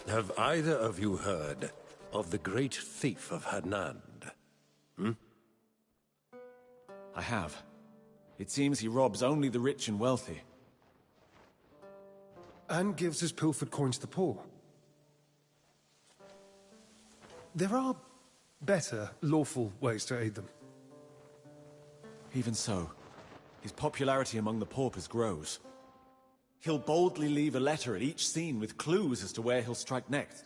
Have either of you heard of the great thief of Hernand? I have. It seems he robs only the rich and wealthy. And gives his pilfered coin to the poor. There are better, lawful ways to aid them. Even so, his popularity among the paupers grows. He'll boldly leave a letter at each scene with clues as to where he'll strike next.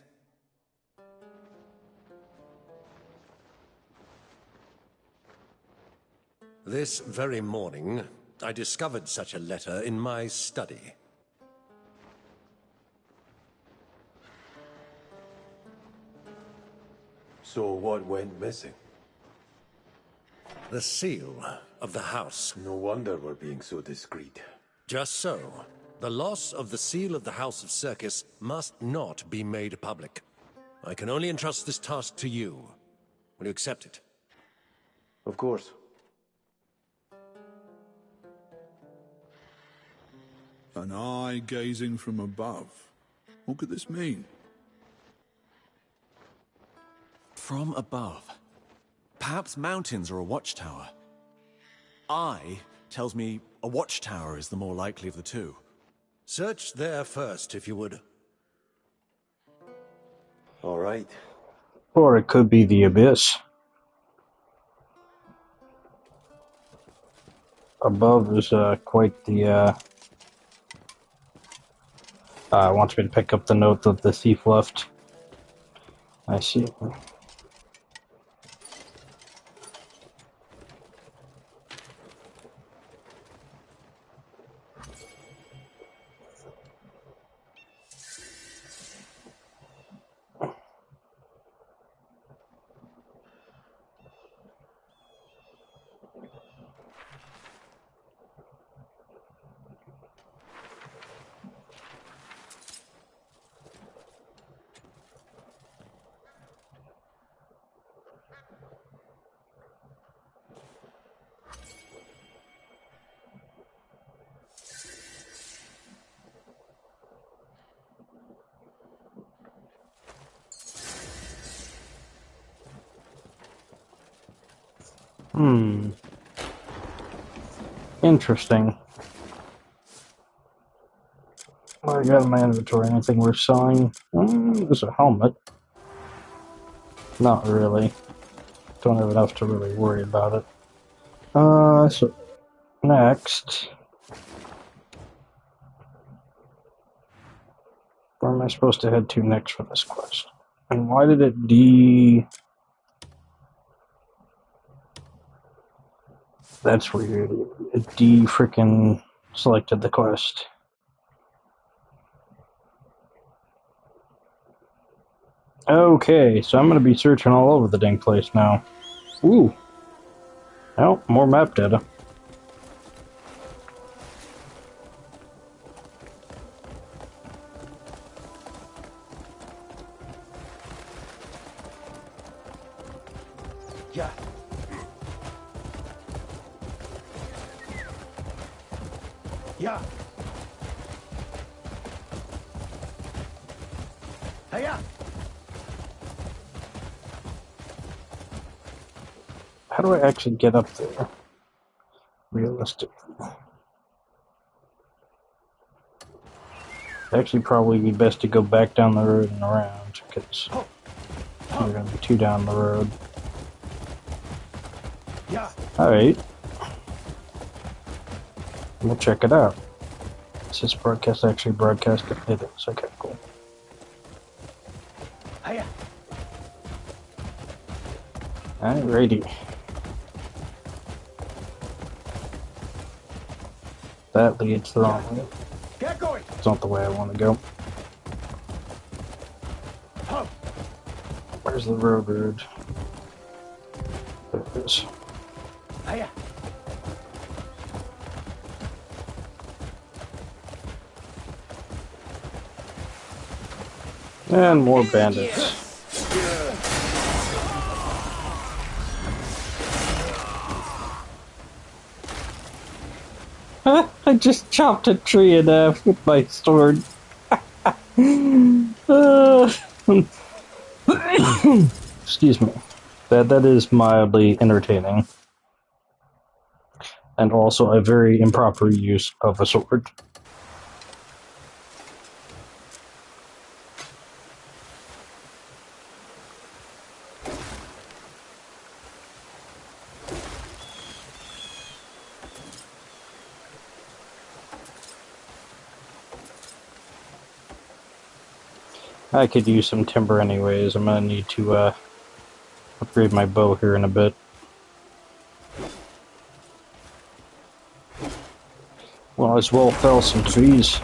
This very morning, I discovered such a letter in my study. So what went missing? The seal of the house. No wonder we're being so discreet. Just so. The loss of the seal of the House of Circus must not be made public. I can only entrust this task to you. Will you accept it? Of course. An eye gazing from above. What could this mean? From above. Perhaps mountains or a watchtower. Eye tells me a watchtower is the more likely of the two. Search there first, if you would. All right. Or it could be the abyss. Above is quite the wants me to pick up the note that the thief left. I see. Interesting. What I got in my inventory? Anything worth selling? There's a helmet. Not really. Don't have enough to really worry about it. So next, where am I supposed to head to next for this quest? And why did it That's weird. It frickin' selected the quest. Okay, so I'm gonna be searching all over the dang place now. Ooh. Oh, more map data. Yeah. Yeah. Hey-ya! How do I actually get up there? Realistically. Actually, probably be best to go back down the road and around, because we're going to be too down the road. Yeah. Alright. We'll check it out. Is this broadcast actually broadcasted? It is. Okay, cool. Hiya. Alrighty. That leads the wrong way. Get going. It's not the way I want to go. Where's the road? There it is. Hiya. And more bandits. I just chopped a tree in half with my sword. Uh, excuse me. That is mildly entertaining. And also a very improper use of a sword. I could use some timber anyways. I'm gonna need to upgrade my bow here in a bit. Well, as well fell some trees.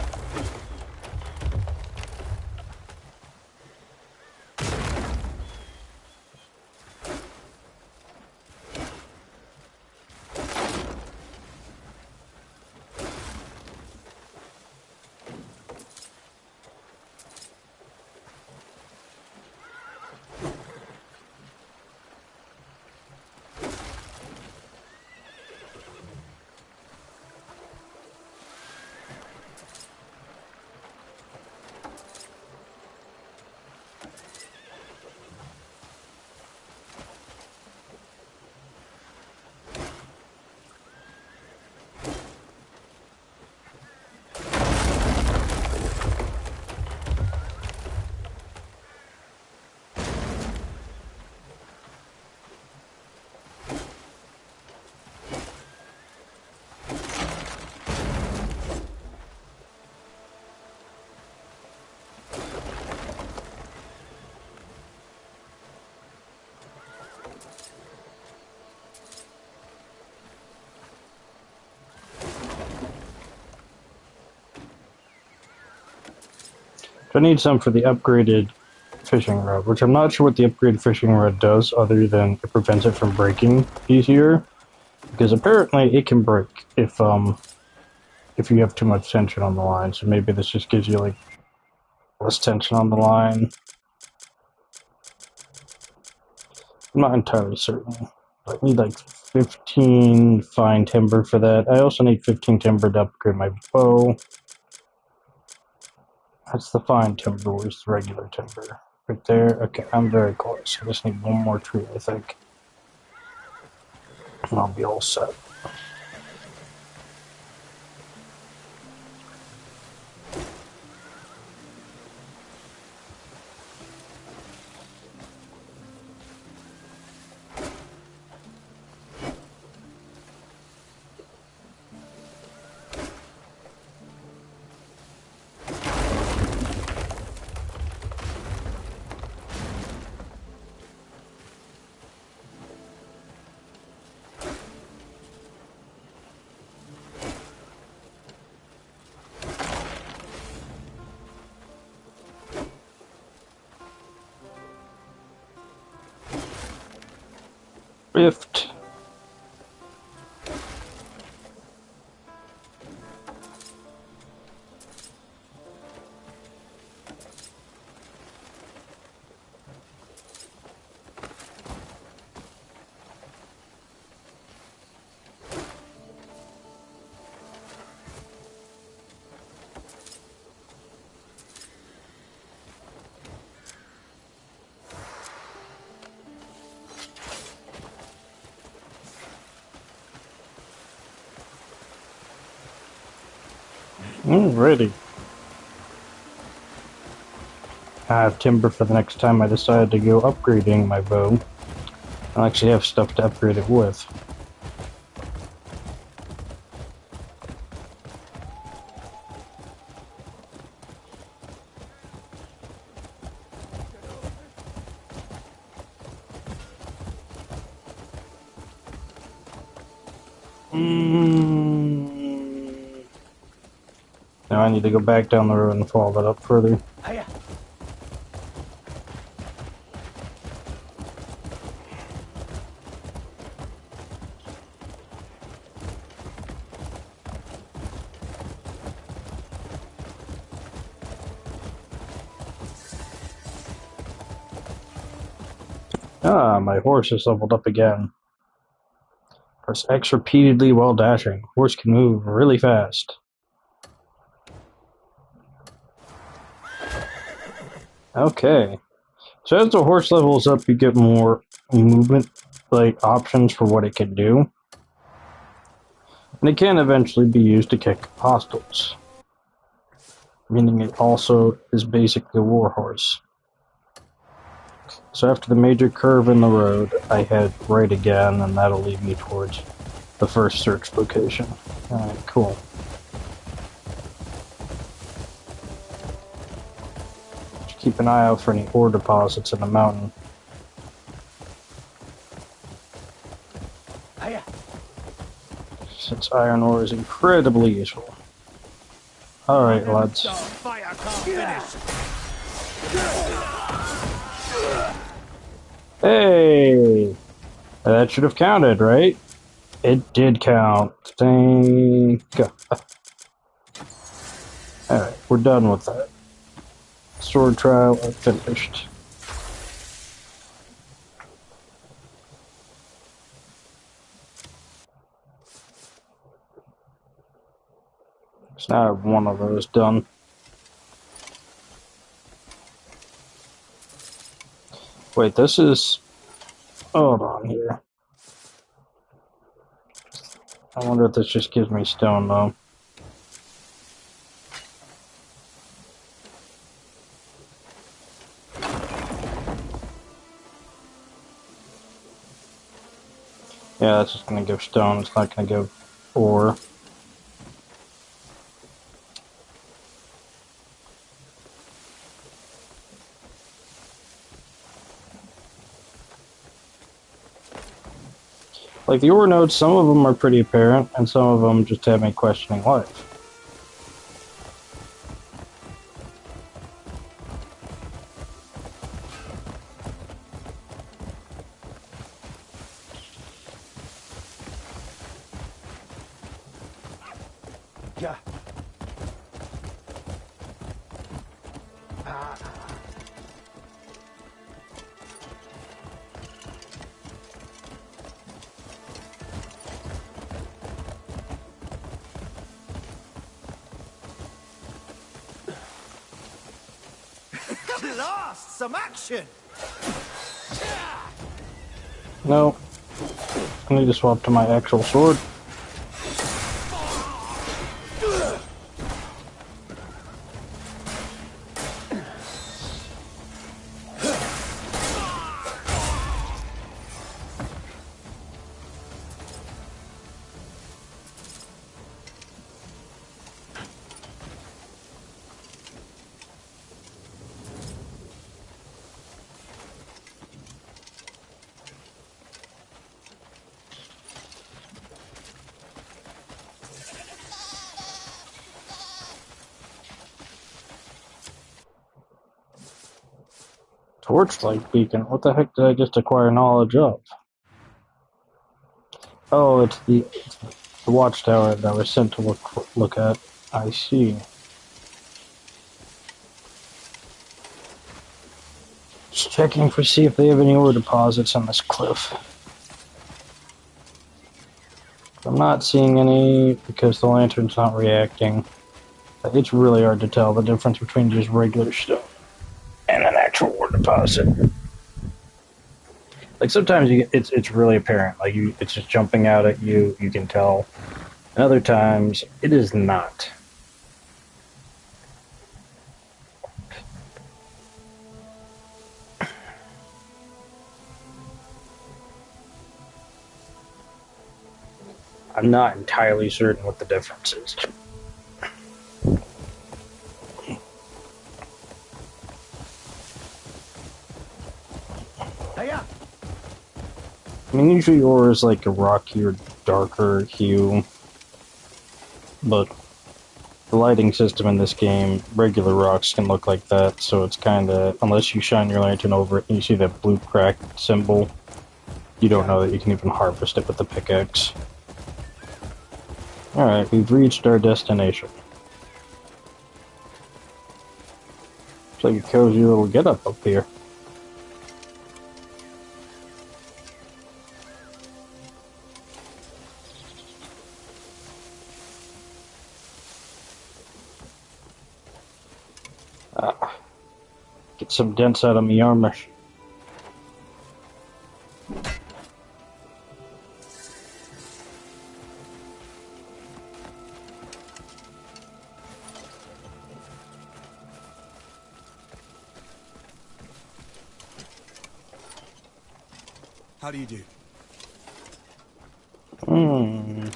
I need some for the upgraded fishing rod, which I'm not sure what the upgraded fishing rod does other than it prevents it from breaking easier. Because apparently it can break if you have too much tension on the line, so maybe this just gives you like less tension on the line. I'm not entirely certain. I need like 15 fine timber for that. I also need 15 timber to upgrade my bow. That's the fine timber. Where's the regular timber? Right there. Okay, I'm very close. I just need one more tree, I think. And I'll be all set. Rift. Alrighty. I have timber for the next time I decide to go upgrading my bow. I actually have stuff to upgrade it with. Now I need to go back down the road and follow that up further. Hiya. Ah, my horse is leveled up again. Press X repeatedly while dashing. Horse can move really fast. Okay. So as the horse levels up, you get more movement, like, options for what it can do. And it can eventually be used to kick hostiles. Meaning it also is basically a warhorse. So after the major curve in the road, I head right again, and that'll lead me towards the first search location. Alright, cool. Just keep an eye out for any ore deposits in the mountain. Hiya. Since iron ore is incredibly useful. Alright, lads. Fire can't finish. Hey! That should have counted, right? It did count. Thank God. Alright, we're done with that. Sword trial finished. So now I have one of those done. Wait, this is... Hold on here. I wonder if this just gives me stone, though. Yeah, that's just gonna give stone, it's not gonna give ore. Like, the ore nodes, some of them are pretty apparent, and some of them just have me questioning life. Yeah. Blast! Some action! No. I need to swap to my actual sword. Torchlight beacon? What the heck did I just acquire knowledge of? Oh, it's the watchtower that I was sent to look at. I see. Just checking for see if they have any ore deposits on this cliff. I'm not seeing any because the lantern's not reacting. It's really hard to tell the difference between just regular stone and an actual ore deposit. Like sometimes it's really apparent, like it's just jumping out at you, you can tell. And other times it is not. I'm not entirely certain what the difference is. Hiya. I mean, usually ore is like a rockier, darker hue, but the lighting system in this game, regular rocks can look like that, so it's kinda, unless you shine your lantern over it and you see that blue crack symbol, you don't know that you can even harvest it with the pickaxe. Alright, we've reached our destination. It's like a cozy little getup up here. Get Get some dents out of my armor. How do you do? Hmm.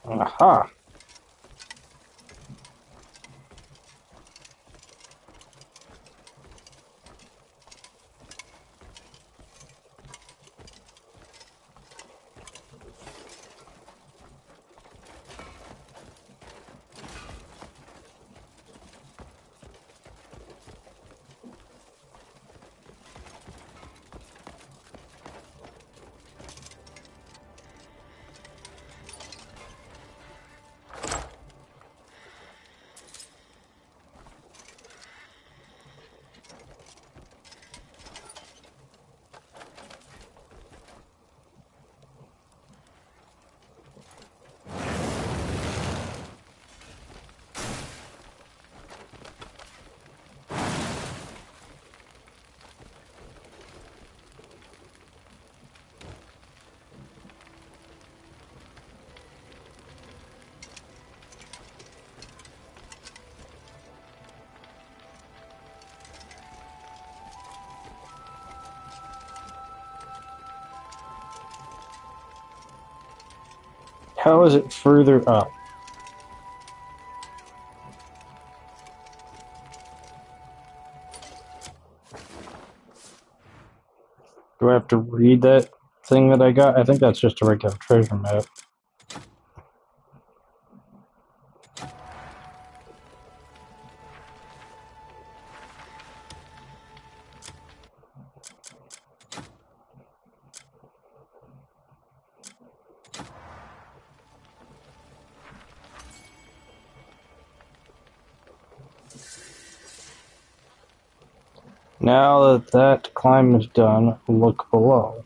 Aha. How is it further up? Do I have to read that thing that I got? I think that's just a regular treasure map. Now that that climb is done, look below.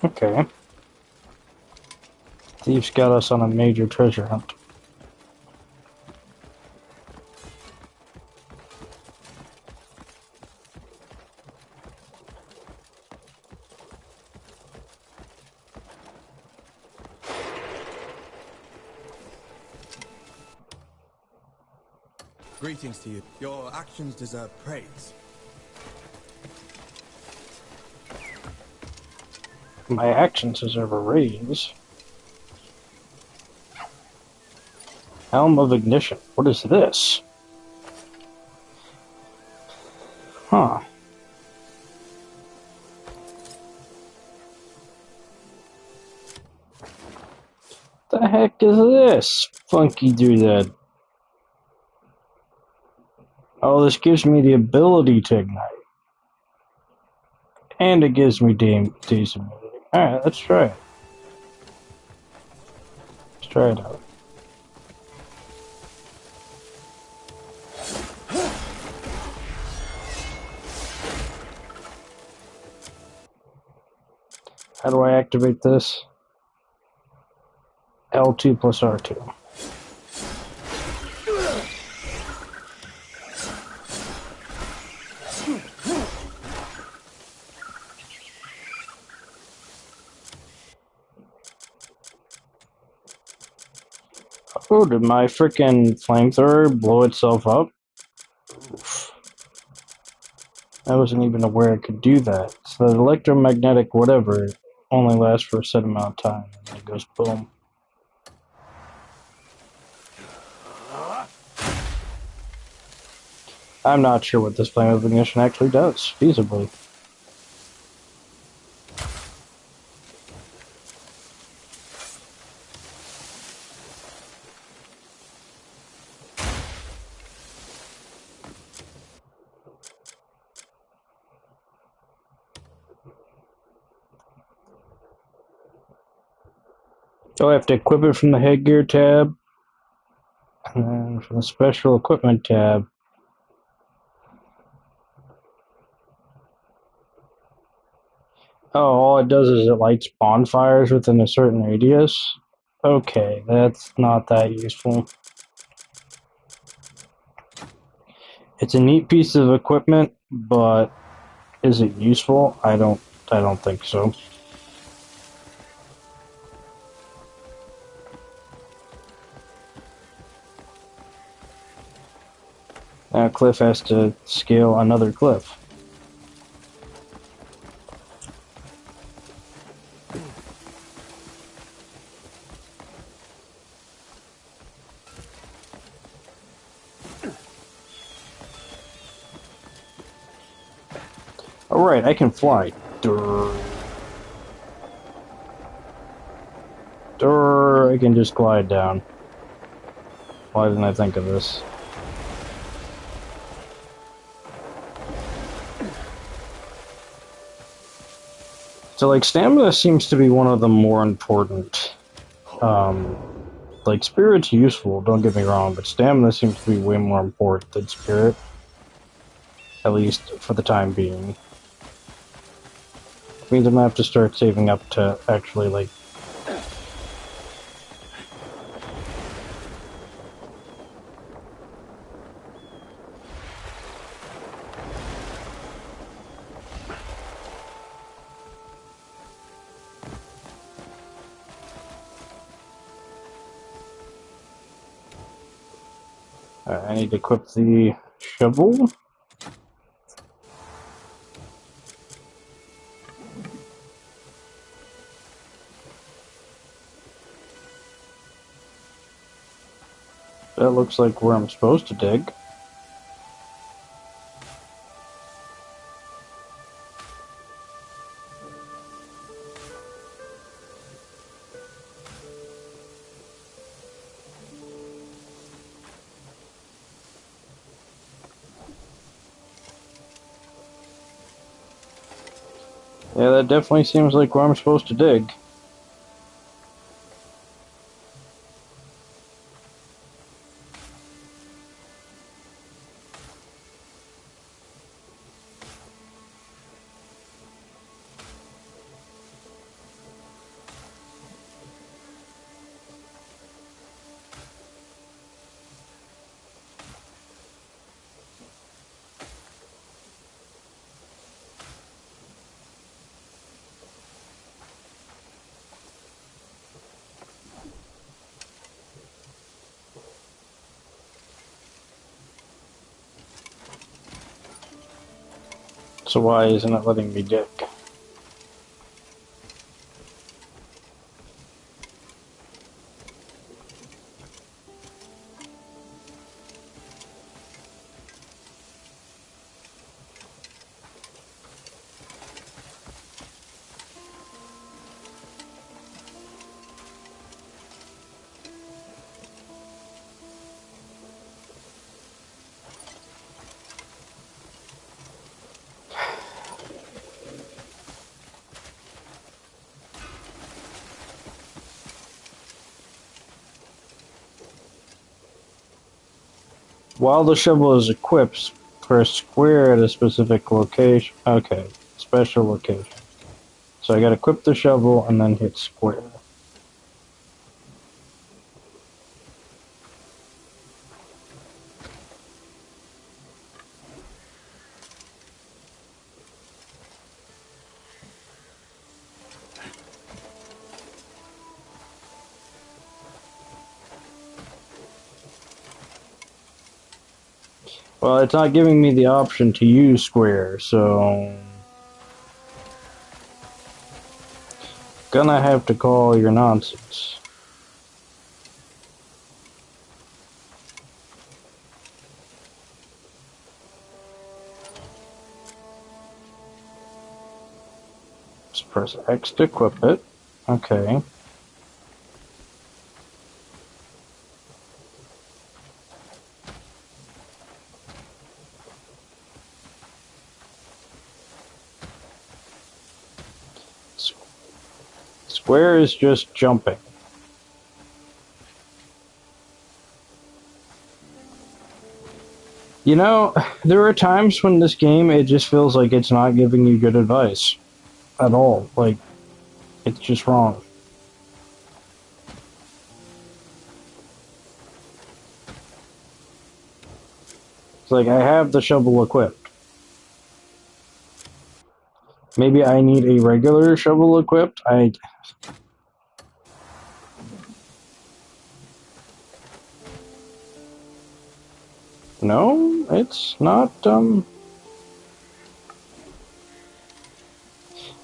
Okay. Thieves got us on a major treasure hunt. Greetings to you. Your actions deserve praise. My actions deserve a raise. Helm of Ignition. What is this? Huh. The heck is this? Funky doodad. Oh, this gives me the ability to ignite. And it gives me daze immunity. Alright, let's try it. Let's try it out. How do I activate this? L2 plus R2. Oh, did my frickin' flamethrower blow itself up? Oof. I wasn't even aware I could do that. So the electromagnetic whatever only lasts for a set amount of time, and then it goes boom. I'm not sure what this flame of ignition actually does, feasibly. Oh, I have to equip it from the headgear tab, and then from the special equipment tab. Oh, all it does is it lights bonfires within a certain radius? Okay, that's not that useful. It's a neat piece of equipment, but is it useful? I don't think so. Now Cliff has to scale another cliff. Alright, I can fly. Durr. Durr, I can just glide down. Why didn't I think of this? So, like, stamina seems to be one of the more important. Like, spirit's useful, don't get me wrong, but stamina seems to be way more important than spirit. At least for the time being. Which means I'm gonna have to start saving up to actually, like... I need to equip the shovel. That looks like where I'm supposed to dig. Yeah, that definitely seems like where I'm supposed to dig. So why isn't it letting me dig? While the shovel is equipped, press square at a specific location. Okay, special location. So I gotta equip the shovel and then hit square. Well, it's not giving me the option to use square, so... Gonna have to call your nonsense. Just press X to equip it. Okay. Square is just jumping. You know, there are times when this game, it just feels like it's not giving you good advice. at all. Like, it's just wrong. It's like, I have the shovel equipped. Maybe I need a regular shovel equipped? No, it's not,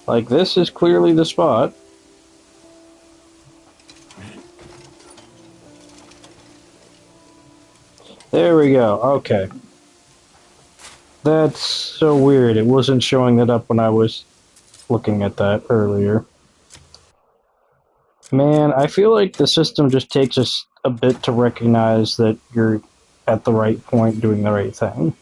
like, this is clearly the spot. There we go, okay. That's so weird, it wasn't showing that up when I was looking at that earlier. Man, I feel like the system just takes us a bit to recognize that you're at the right point doing the right thing.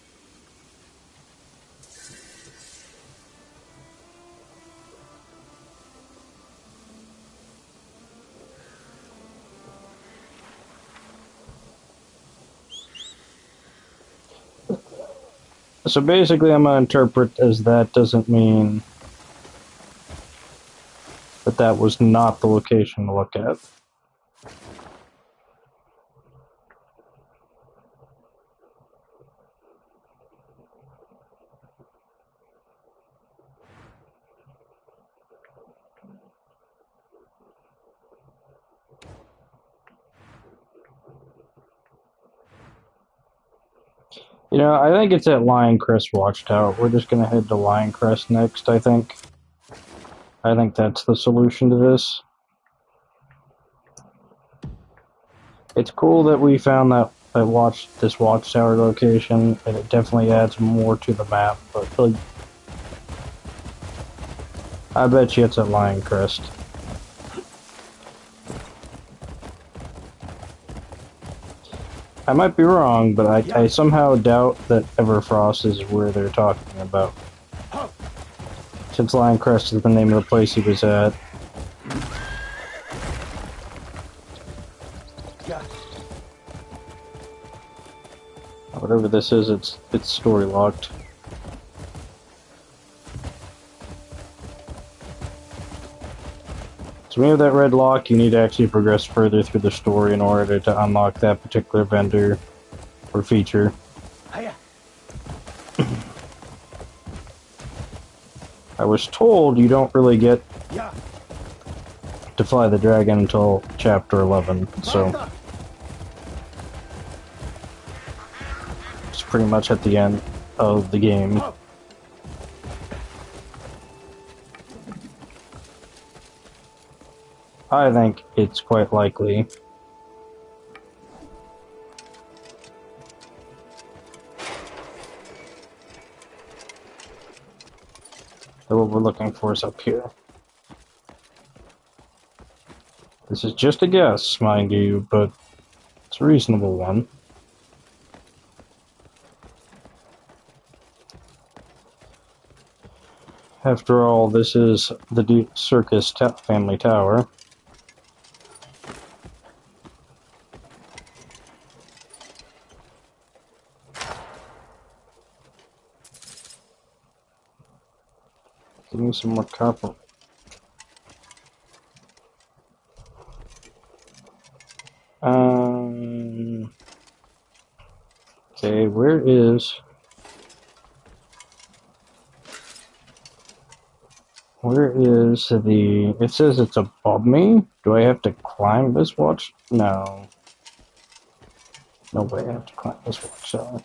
So basically, I'm going to interpret as that doesn't mean that that was not the location to look at. You know, I think it's at Lioncrest Watchtower. We're just going to head to Lioncrest next, I think. I think that's the solution to this. It's cool that we found this Watchtower location, and it definitely adds more to the map, but like, I bet you it's at Lioncrest. I might be wrong, but I somehow doubt that Everfrost is where they're talking about. Since Lioncrest is the name of the place he was at. Whatever this is, it's story locked. So when you have that red lock, you need to actually progress further through the story in order to unlock that particular vendor or feature. I was told you don't really get to fly the dragon until chapter 11, so it's pretty much at the end of the game. I think it's quite likely. That what we're looking for is up here. This is just a guess, mind you, but it's a reasonable one. After all, this is the Circus family tower. Give me some more copper. Okay, where is the... It says it's above me? Do I have to climb this watch? No. No way I have to climb this watch, so...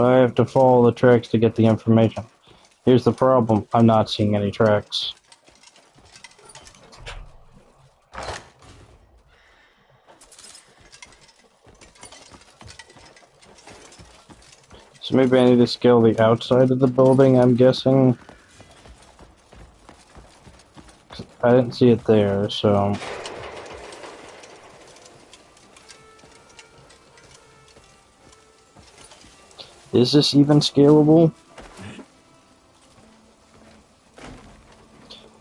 I have to follow the tracks to get the information. Here's the problem. I'm not seeing any tracks. So maybe I need to scale the outside of the building, I'm guessing. I didn't see it there, so... Is this even scalable?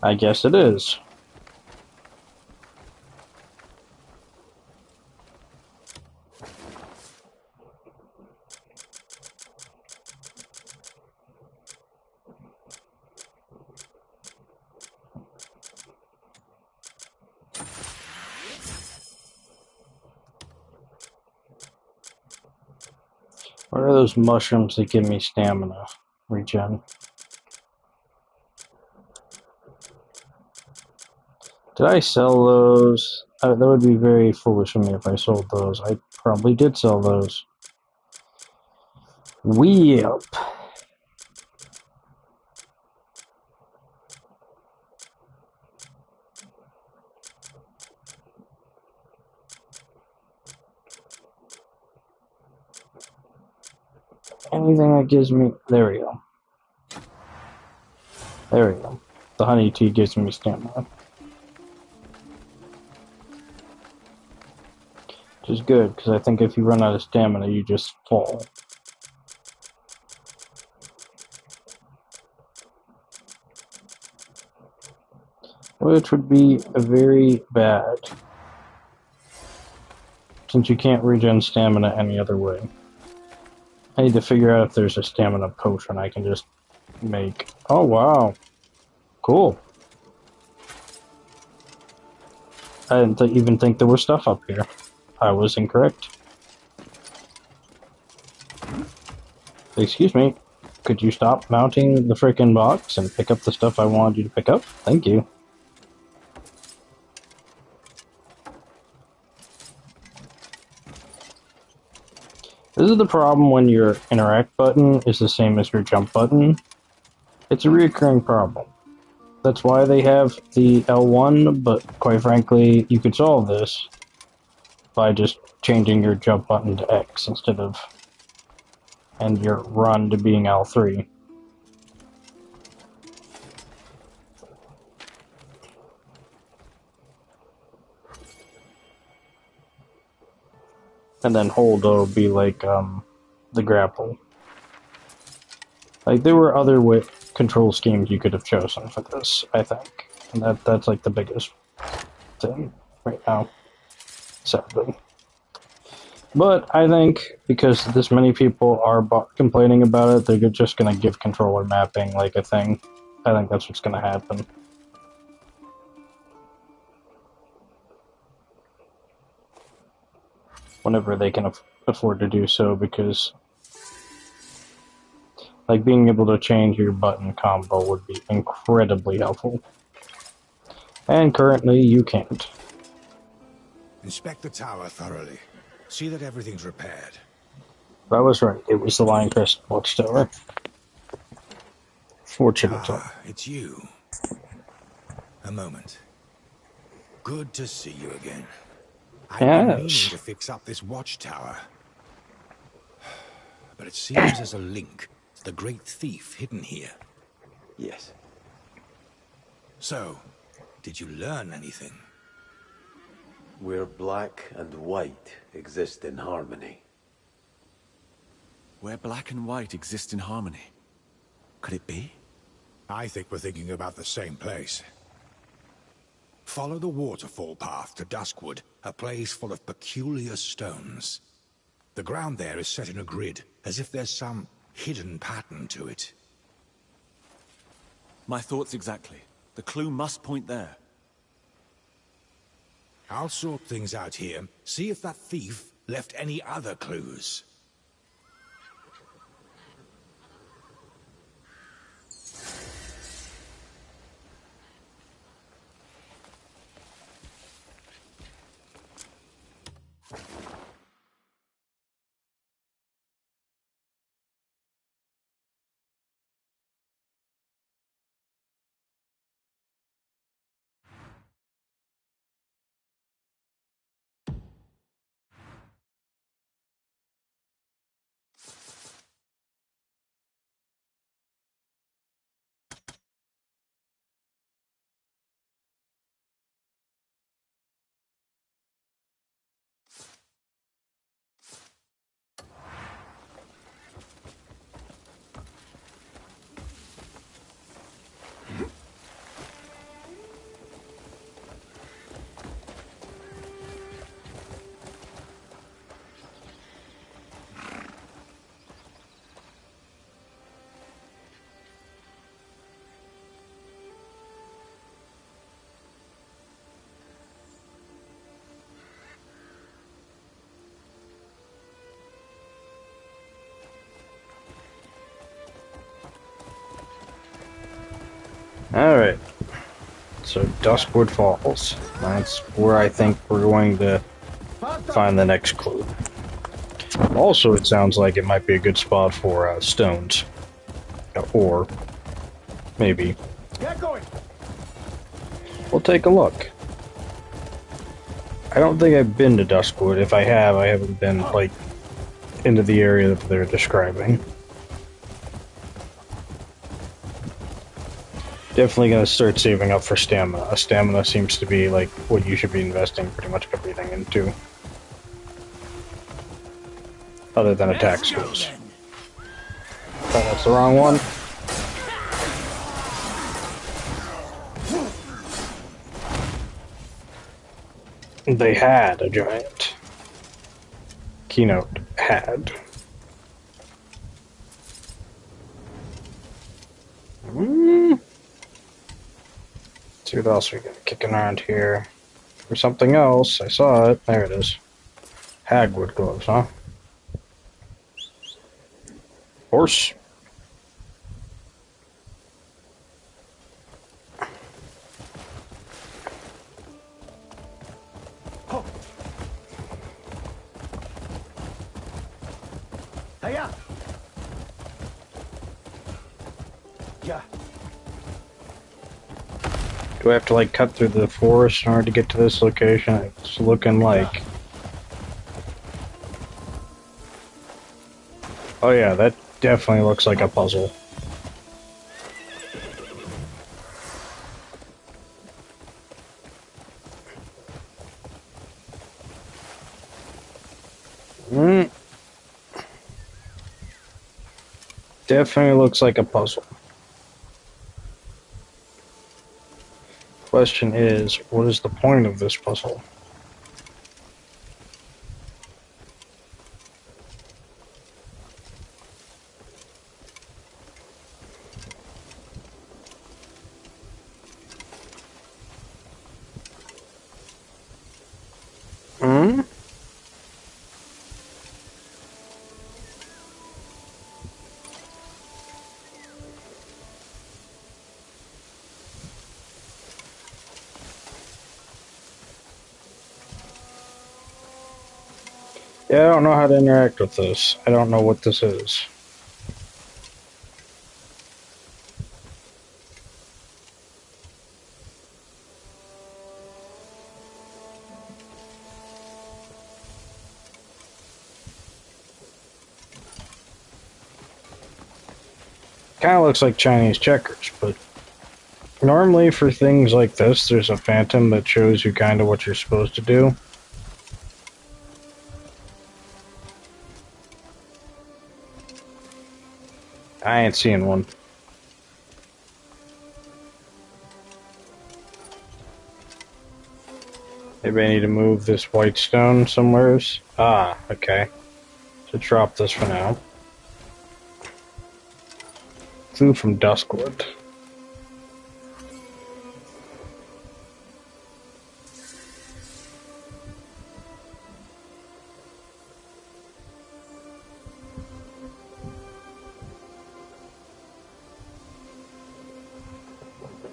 I guess it is. What are those mushrooms that give me stamina regen? Did I sell those? That would be very foolish of me if I sold those. I probably did sell those. Yep. Anything that gives me... There we go. There we go. The honey tea gives me stamina. Which is good, because I think if you run out of stamina, you just fall. Which would be very bad. Since you can't regen stamina any other way. I need to figure out if there's a stamina potion I can just make. Oh, wow. Cool. I didn't even think there was stuff up here. I was incorrect. Excuse me. Could you stop mounting the frickin' box and pick up the stuff I wanted you to pick up? Thank you. This is the problem when your interact button is the same as your jump button. It's a reoccurring problem. That's why they have the L1, but quite frankly, you could solve this by just changing your jump button to X instead of, and your run to being L3. And then hold will be like, the grapple. Like, there were other control schemes you could have chosen for this, I think. And that's like the biggest thing right now, sadly. But I think because this many people are complaining about it, they're just going to give controller mapping like a thing. I think that's what's going to happen. Whenever they can afford to do so, because like being able to change your button combo would be incredibly helpful. And currently you can't. Inspect the tower thoroughly. See that everything's repaired. I was right. It was the Lion Crest Watchtower. Fortunately. Ah, it's you. A moment. Good to see you again. I've been meaning to fix up this watchtower. But it seems there's a link to the great thief hidden here. Yes. So, did you learn anything? Where black and white exist in harmony. Where black and white exist in harmony. Could it be? I think we're thinking about the same place. Follow the waterfall path to Duskwood, a place full of peculiar stones. The ground there is set in a grid, as if there's some hidden pattern to it. My thoughts exactly. The clue must point there. I'll sort things out here, see if that thief left any other clues. Alright. So, Duskwood Falls. That's where I think we're going to find the next clue. Also, it sounds like it might be a good spot for stones. Or maybe. Get going. We'll take a look. I don't think I've been to Duskwood. If I have, I haven't been, like, into the area that they're describing. Definitely gonna start saving up for stamina. Stamina seems to be, like, what you should be investing pretty much everything into. Other than attack skills. Oh, that's the wrong one. They had a giant. Keynote had. See what else we got kicking around here. Or something else. I saw it. There it is. Hagwood gloves, huh? Horse. Hiya. Yeah. Do I have to, like, cut through the forest in order to get to this location? It's looking like... Oh yeah, that definitely looks like a puzzle. Definitely looks like a puzzle. Question is, what is the point of this puzzle? Yeah, I don't know how to interact with this. I don't know what this is. Kind of looks like Chinese checkers, but normally for things like this, there's a phantom that shows you kind of what you're supposed to do. I ain't seeing one. Maybe I need to move this white stone somewheres. Ah, okay. So drop this for now. Clue from Duskwood.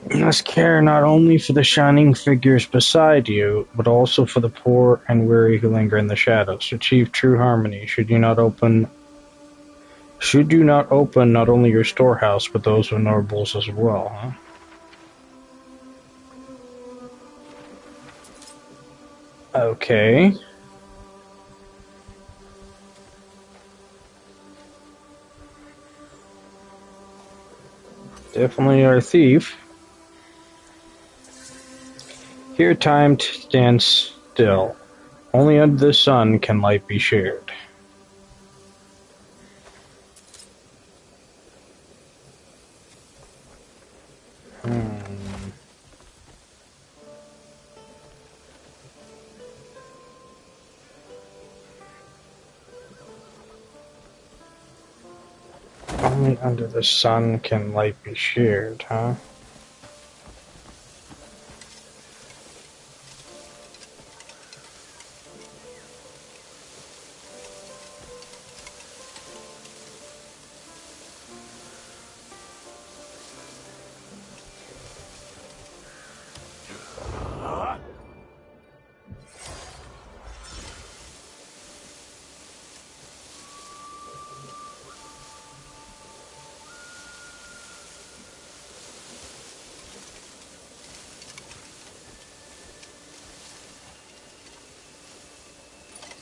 You must care not only for the shining figures beside you, but also for the poor and weary who linger in the shadows. To achieve true harmony, should you not open not only your storehouse, but those of nobles as well, huh? Okay. Definitely our thief. Here time stands still. Only under the sun can light be shared. Only under the sun can light be shared, huh?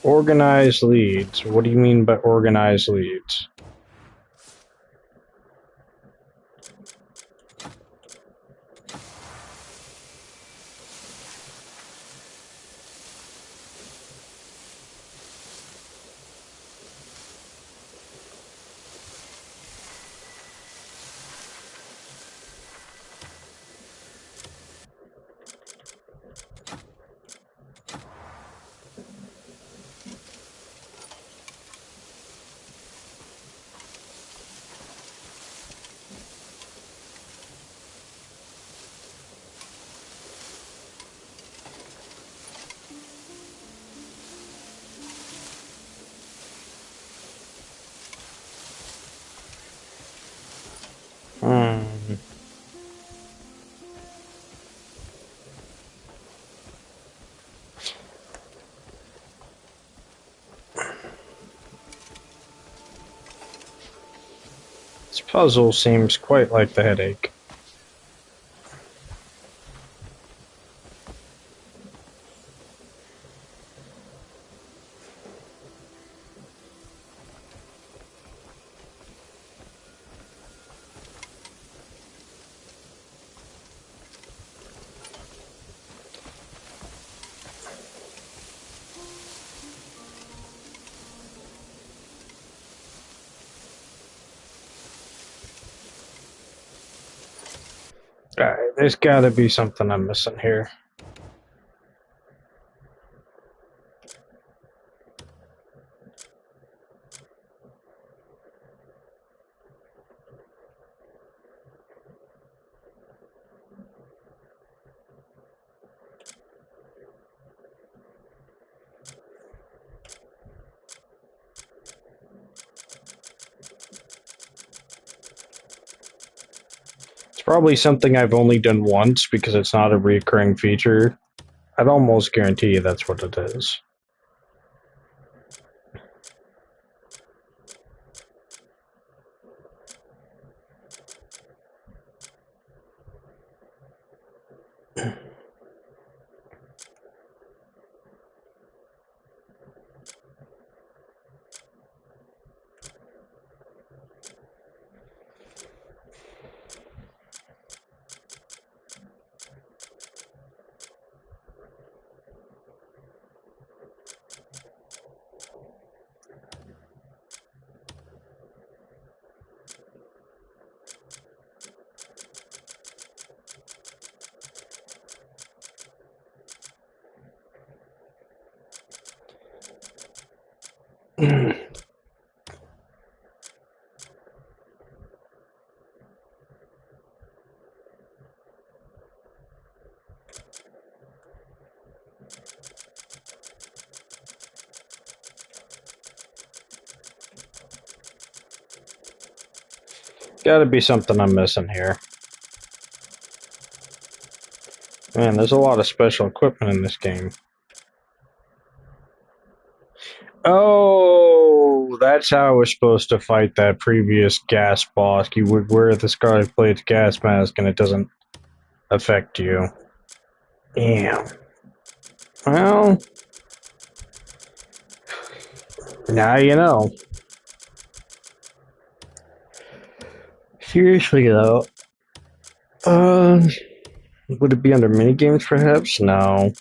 Organized leads. What do you mean by organized leads? This puzzle seems quite like the headache. Alright, there's gotta be something I'm missing here. It's probably something I've only done once because it's not a recurring feature. I'd almost guarantee you that's what it is. Gotta be something I'm missing here. Man, there's a lot of special equipment in this game. Oh, that's how I was supposed to fight that previous gas boss. You would wear the Scarlet Blade's gas mask and it doesn't affect you. Yeah. Well, now you know. Seriously though, would it be under minigames perhaps? No.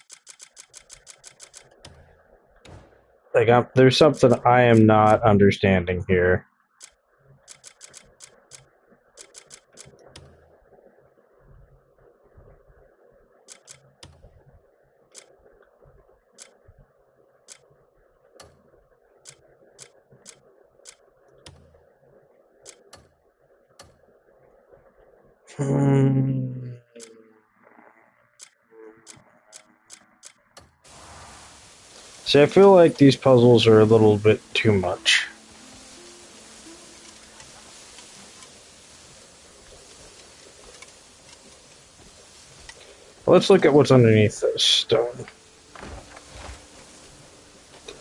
Like, there's something I am not understanding here. See, I feel like these puzzles are a little bit too much. Let's look at what's underneath this stone.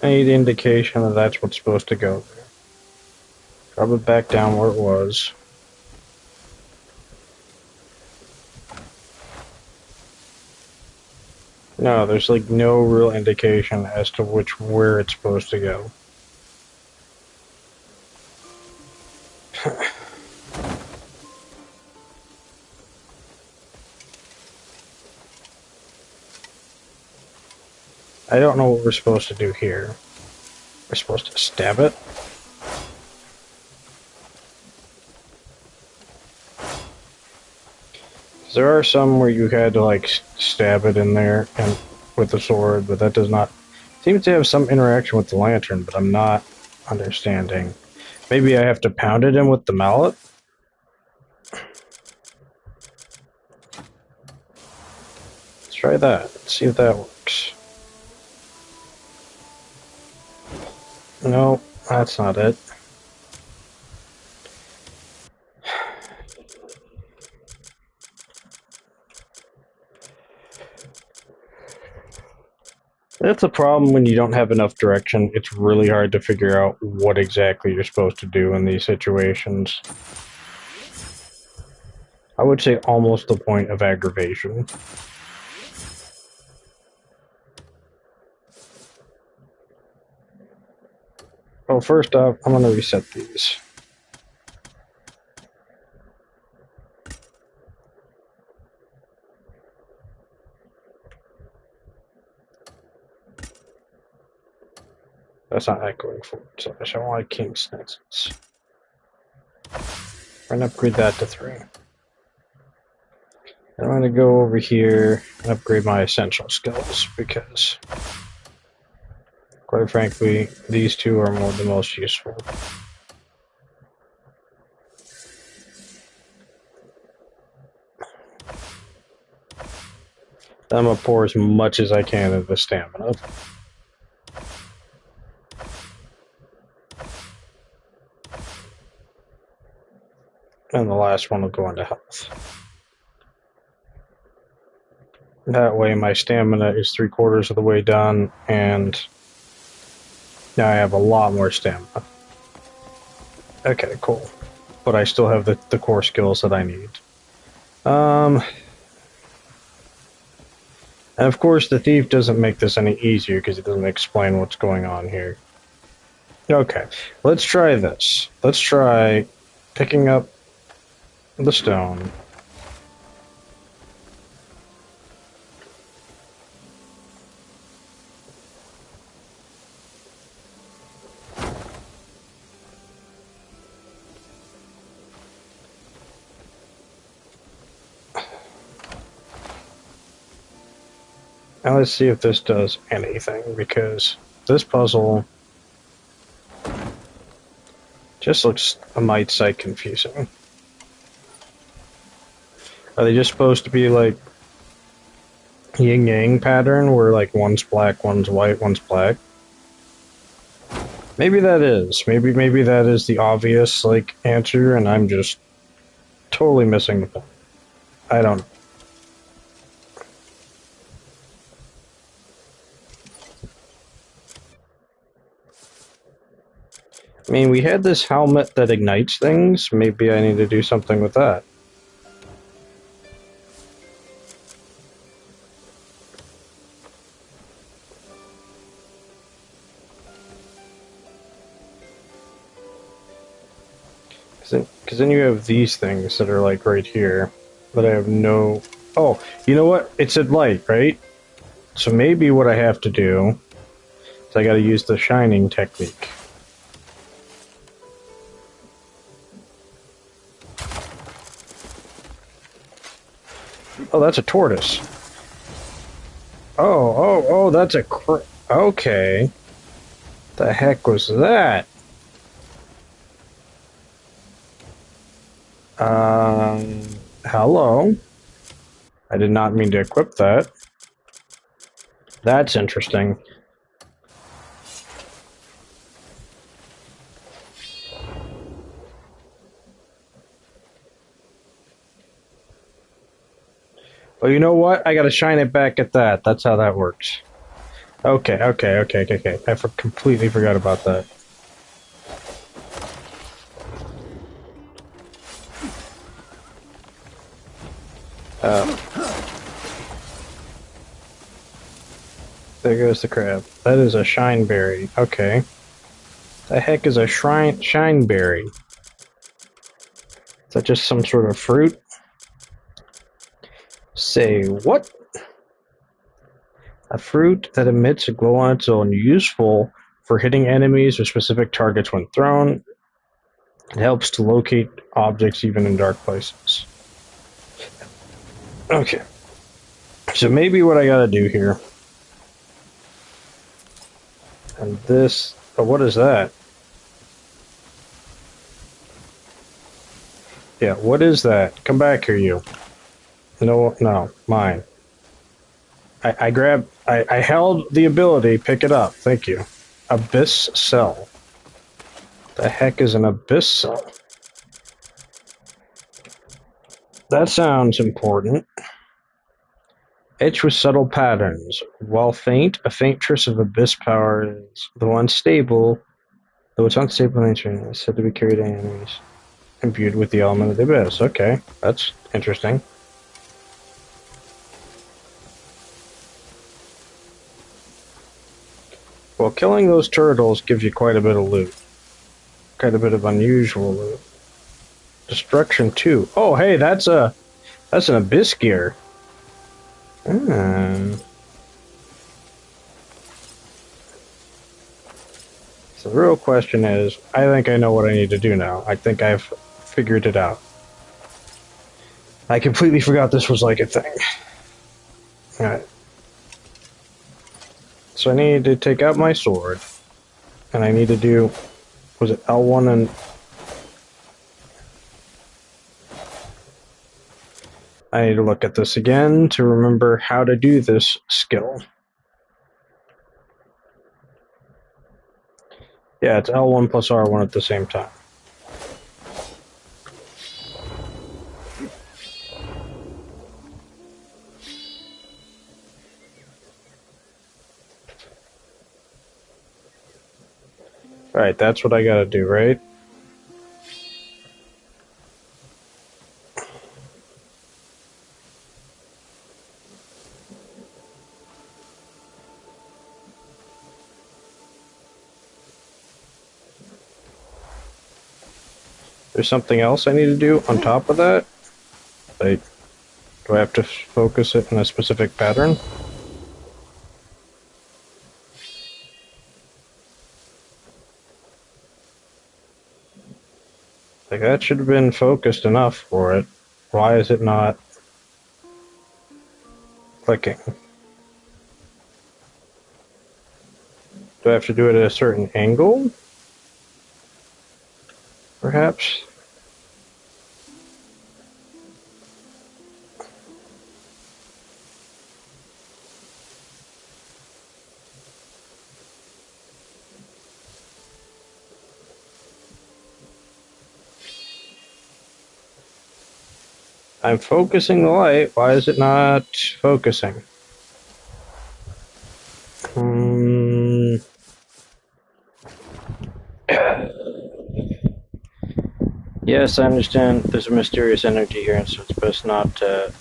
Any indication that that's what's supposed to go there. Drop it back down where it was. No, there's like no real indication as to where it's supposed to go. I don't know what we're supposed to do here. We're supposed to stab it? There are some where you had to like stab it in there and with the sword, but that does not seem to have some interaction with the lantern, but I'm not understanding. Maybe I have to pound it in with the mallet? Let's try that. Let's see if that works. No, that's not it. That's a problem when you don't have enough direction. It's really hard to figure out what exactly you're supposed to do in these situations. I would say almost the point of aggravation. Well, first off, I'm going to reset these. That's not echoing forward, so I want King's Stances. I'm going to upgrade that to 3. I'm going to go over here and upgrade my essential skills because, quite frankly, these two are the most useful. I'm going to pour as much as I can into the stamina. And the last one will go into health. That way my stamina is 3/4 of the way done, and now I have a lot more stamina. Okay, cool. But I still have the core skills that I need. And of course the thief doesn't make this any easier because it doesn't explain what's going on here. Okay, let's try this. Let's try picking up the stone. Now let's see if this does anything, because this puzzle just looks a mite sight confusing. Are they just supposed to be like yin-yang pattern where like one's black, one's white, one's black? Maybe that is. Maybe that is the obvious like answer and I'm just totally missing the point. I don't know. I mean, we had this helmet that ignites things. Maybe I need to do something with that. Because then you have these things that are like right here, but I have no... Oh, you know what? It said light, right? So maybe what I have to do is I gotta use the shining technique. Oh, that's a tortoise. Oh, that's a okay. The heck was that? Hello? I did not mean to equip that. That's interesting. Well, you know what? I gotta shine it back at that. That's how that works. Okay. I completely forgot about that. There goes the crab. That is a shineberry. Okay. The heck is a shineberry? Is that just some sort of fruit? Say what? A fruit that emits a glow on its own, useful for hitting enemies or specific targets when thrown. It helps to locate objects even in dark places. Okay. So maybe what I gotta do here. And this... Oh, what is that? Yeah, what is that? Come back here, you. No, mine. I held the ability, pick it up, thank you. Abyss Cell. The heck is an Abyss Cell? That sounds important. Etch with subtle patterns. While faint, a faint trace of Abyss power is, though it's unstable in nature, is said to be carried by enemies. Imbued with the element of the Abyss. Okay, that's interesting. Well, killing those turtles gives you quite a bit of loot. Quite a bit of unusual loot. Destruction 2. Oh, hey, that's an Abyss gear. So the real question is, I think I know what I need to do now. I think I've figured it out. I completely forgot this was like a thing. Alright. So I need to take out my sword. And I need to do... Was it L1 and... I need to look at this again to remember how to do this skill. Yeah, it's L1 plus R1 at the same time. Right, that's what I gotta do, right? There's something else I need to do on top of that? Like, do I have to focus it in a specific pattern? Like, that should have been focused enough for it. Why is it not clicking? Do I have to do it at a certain angle? Perhaps? I'm focusing the light. Why is it not focusing? Yes, I understand there's a mysterious energy here, and so it's best not to...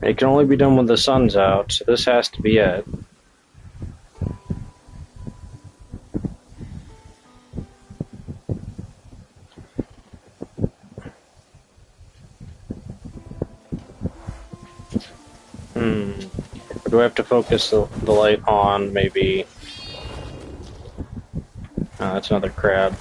It can only be done when the sun's out, so this has to be it. Do I have to focus the light on, maybe... Oh, that's another crab.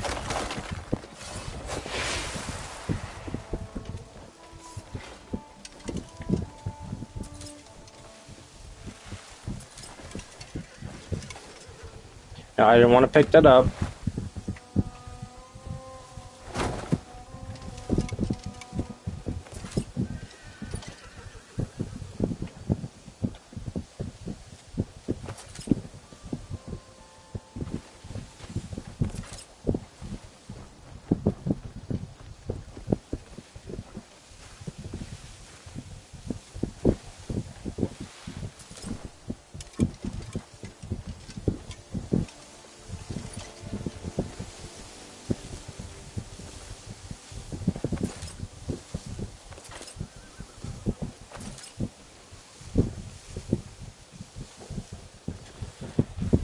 No, I didn't want to pick that up.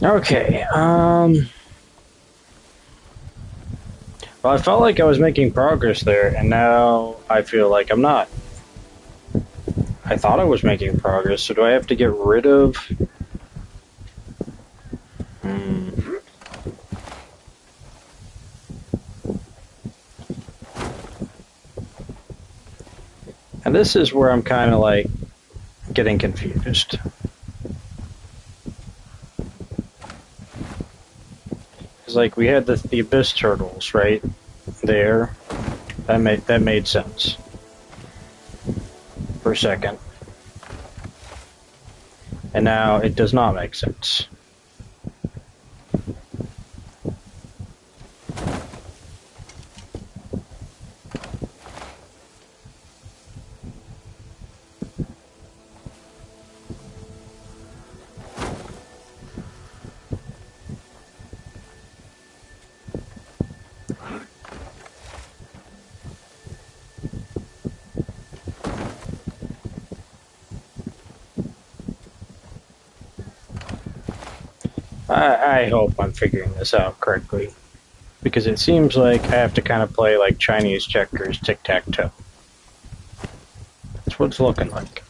Okay, well, I felt like I was making progress there, and now I feel like I'm not. I thought I was making progress, so do I have to get rid of... Hmm. And this is where I'm kind of like getting confused. Because like we had the abyss turtles right there. That made sense for a second. And now it does not make sense. I hope I'm figuring this out correctly. Because it seems like I have to kind of play like Chinese checkers, tic-tac-toe. That's what it's looking like.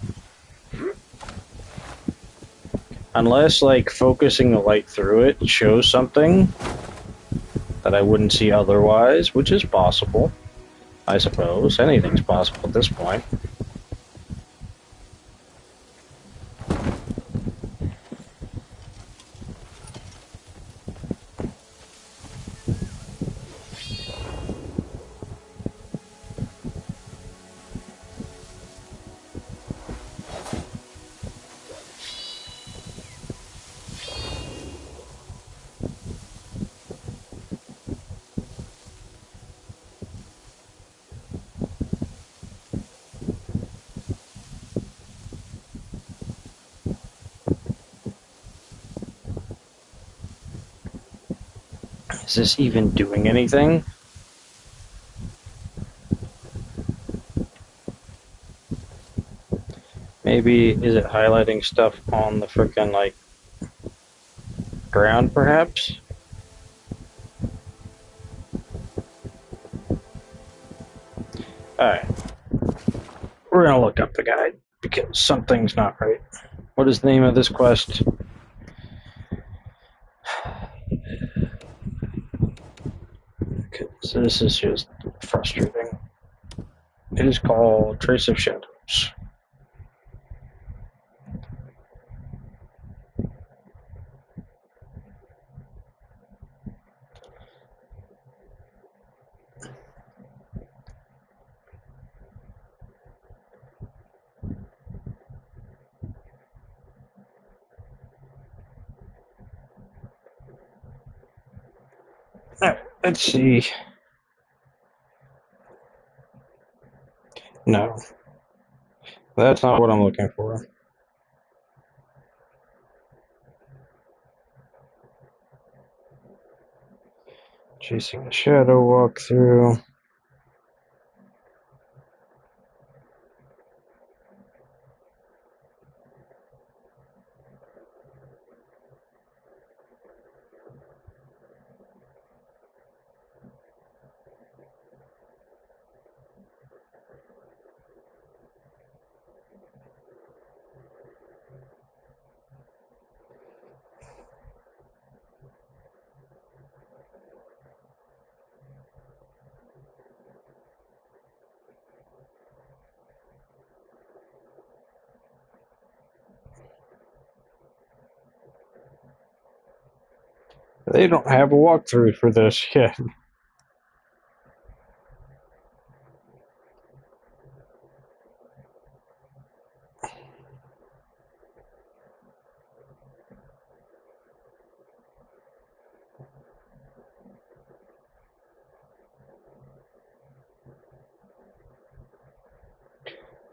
Unless, like, focusing the light through it shows something that I wouldn't see otherwise, which is possible, I suppose. Anything's possible at this point. Is this even doing anything? Maybe, is it highlighting stuff on the frickin', like, ground, perhaps? Alright. We're gonna look up the guide, because something's not right. What is the name of this quest? So this is just frustrating. It is called Trace of Shadows. Alright, let's see. No. That's not what I'm looking for. Chasing the shadow walkthrough. They don't have a walkthrough for this yet.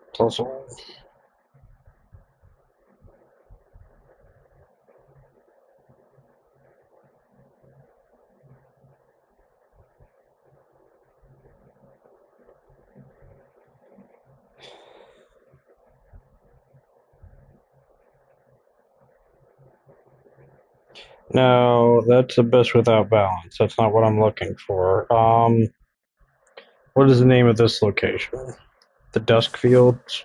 It's also No, that's Abyss without balance. That's not what I'm looking for. What is the name of this location? The Dusk Fields?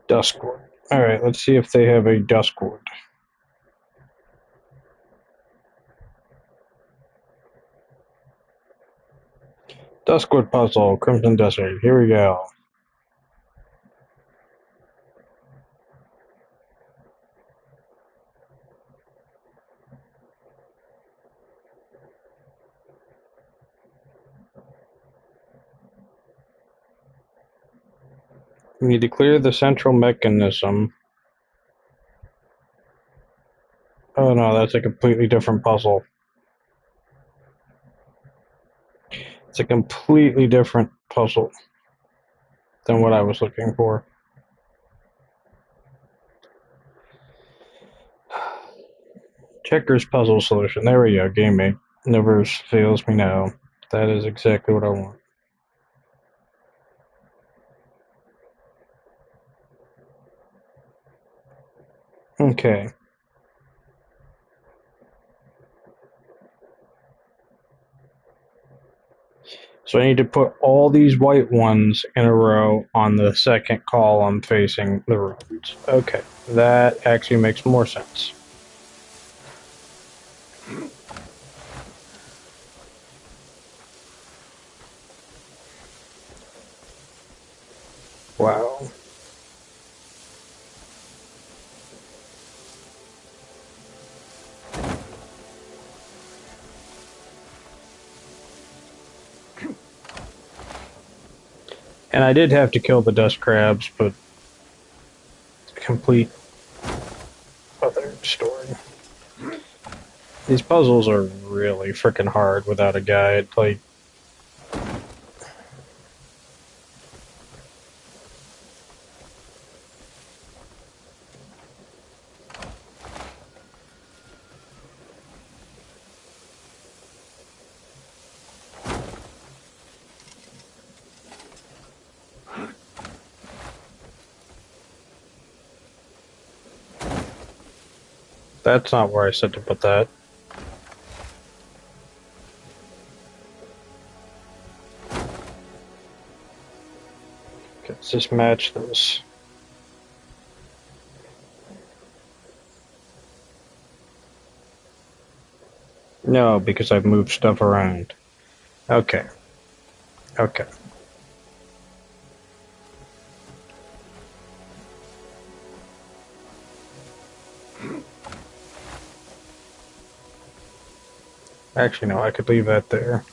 Duskwood. Alright, let's see if they have a Duskwood. Duskwood puzzle, Crimson Desert. Here we go. We need to clear the central mechanism. Oh no, that's a completely different puzzle. It's a completely different puzzle than what I was looking for. Checkers puzzle solution. There we go, game mate. Never fails me now. That is exactly what I want. Okay. So I need to put all these white ones in a row on the second column facing the roads. Okay, that actually makes more sense. Wow. And I did have to kill the dust crabs, but a complete other story. These puzzles are really freaking hard without a guide. Like, that's not where I said to put that. Okay, let's just match this. No, because I've moved stuff around. Okay. Okay. Actually, no, I could leave that there.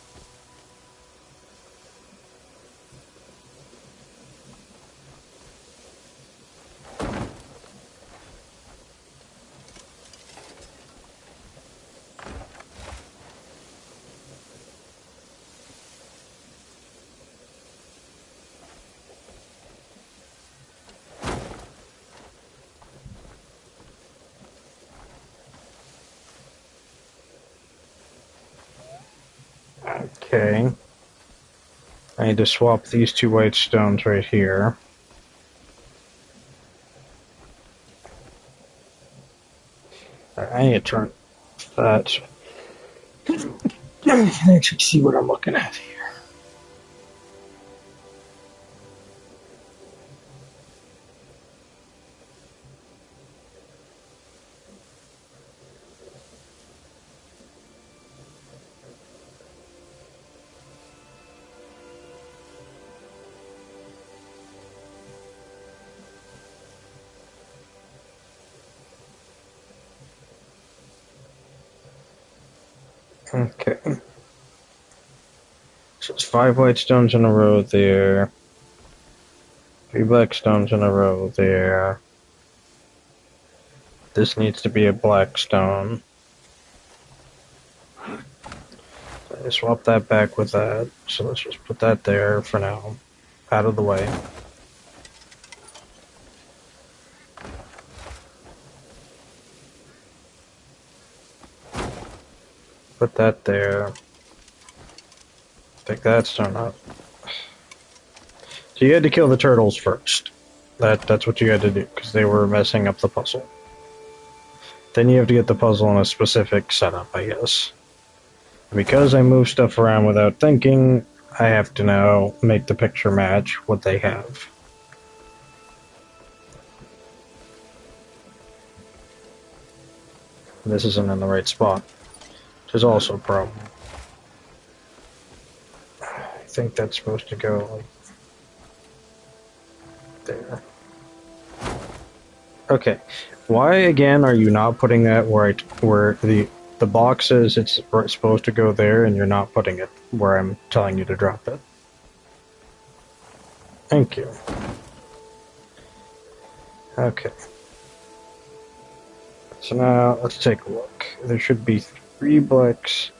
Okay. I need to swap these two white stones right here. I need to turn that. I can actually see what I'm looking at here. Okay. So it's 5 white stones in a row there. 3 black stones in a row there. This needs to be a black stone. I swap that back with that, so let's just put that there for now, out of the way. Put that there. Pick that stone up. So you had to kill the turtles first. That's what you had to do, because they were messing up the puzzle. Then you have to get the puzzle in a specific setup, I guess. Because I move stuff around without thinking, I have to now make the picture match what they have. This isn't in the right spot, which is also a problem. I think that's supposed to go like there. Okay, why again are you not putting that where the box says it's supposed to go there and you're not putting it where I'm telling you to drop it? Thank you. Okay. So now let's take a look. There should be 3 blocks.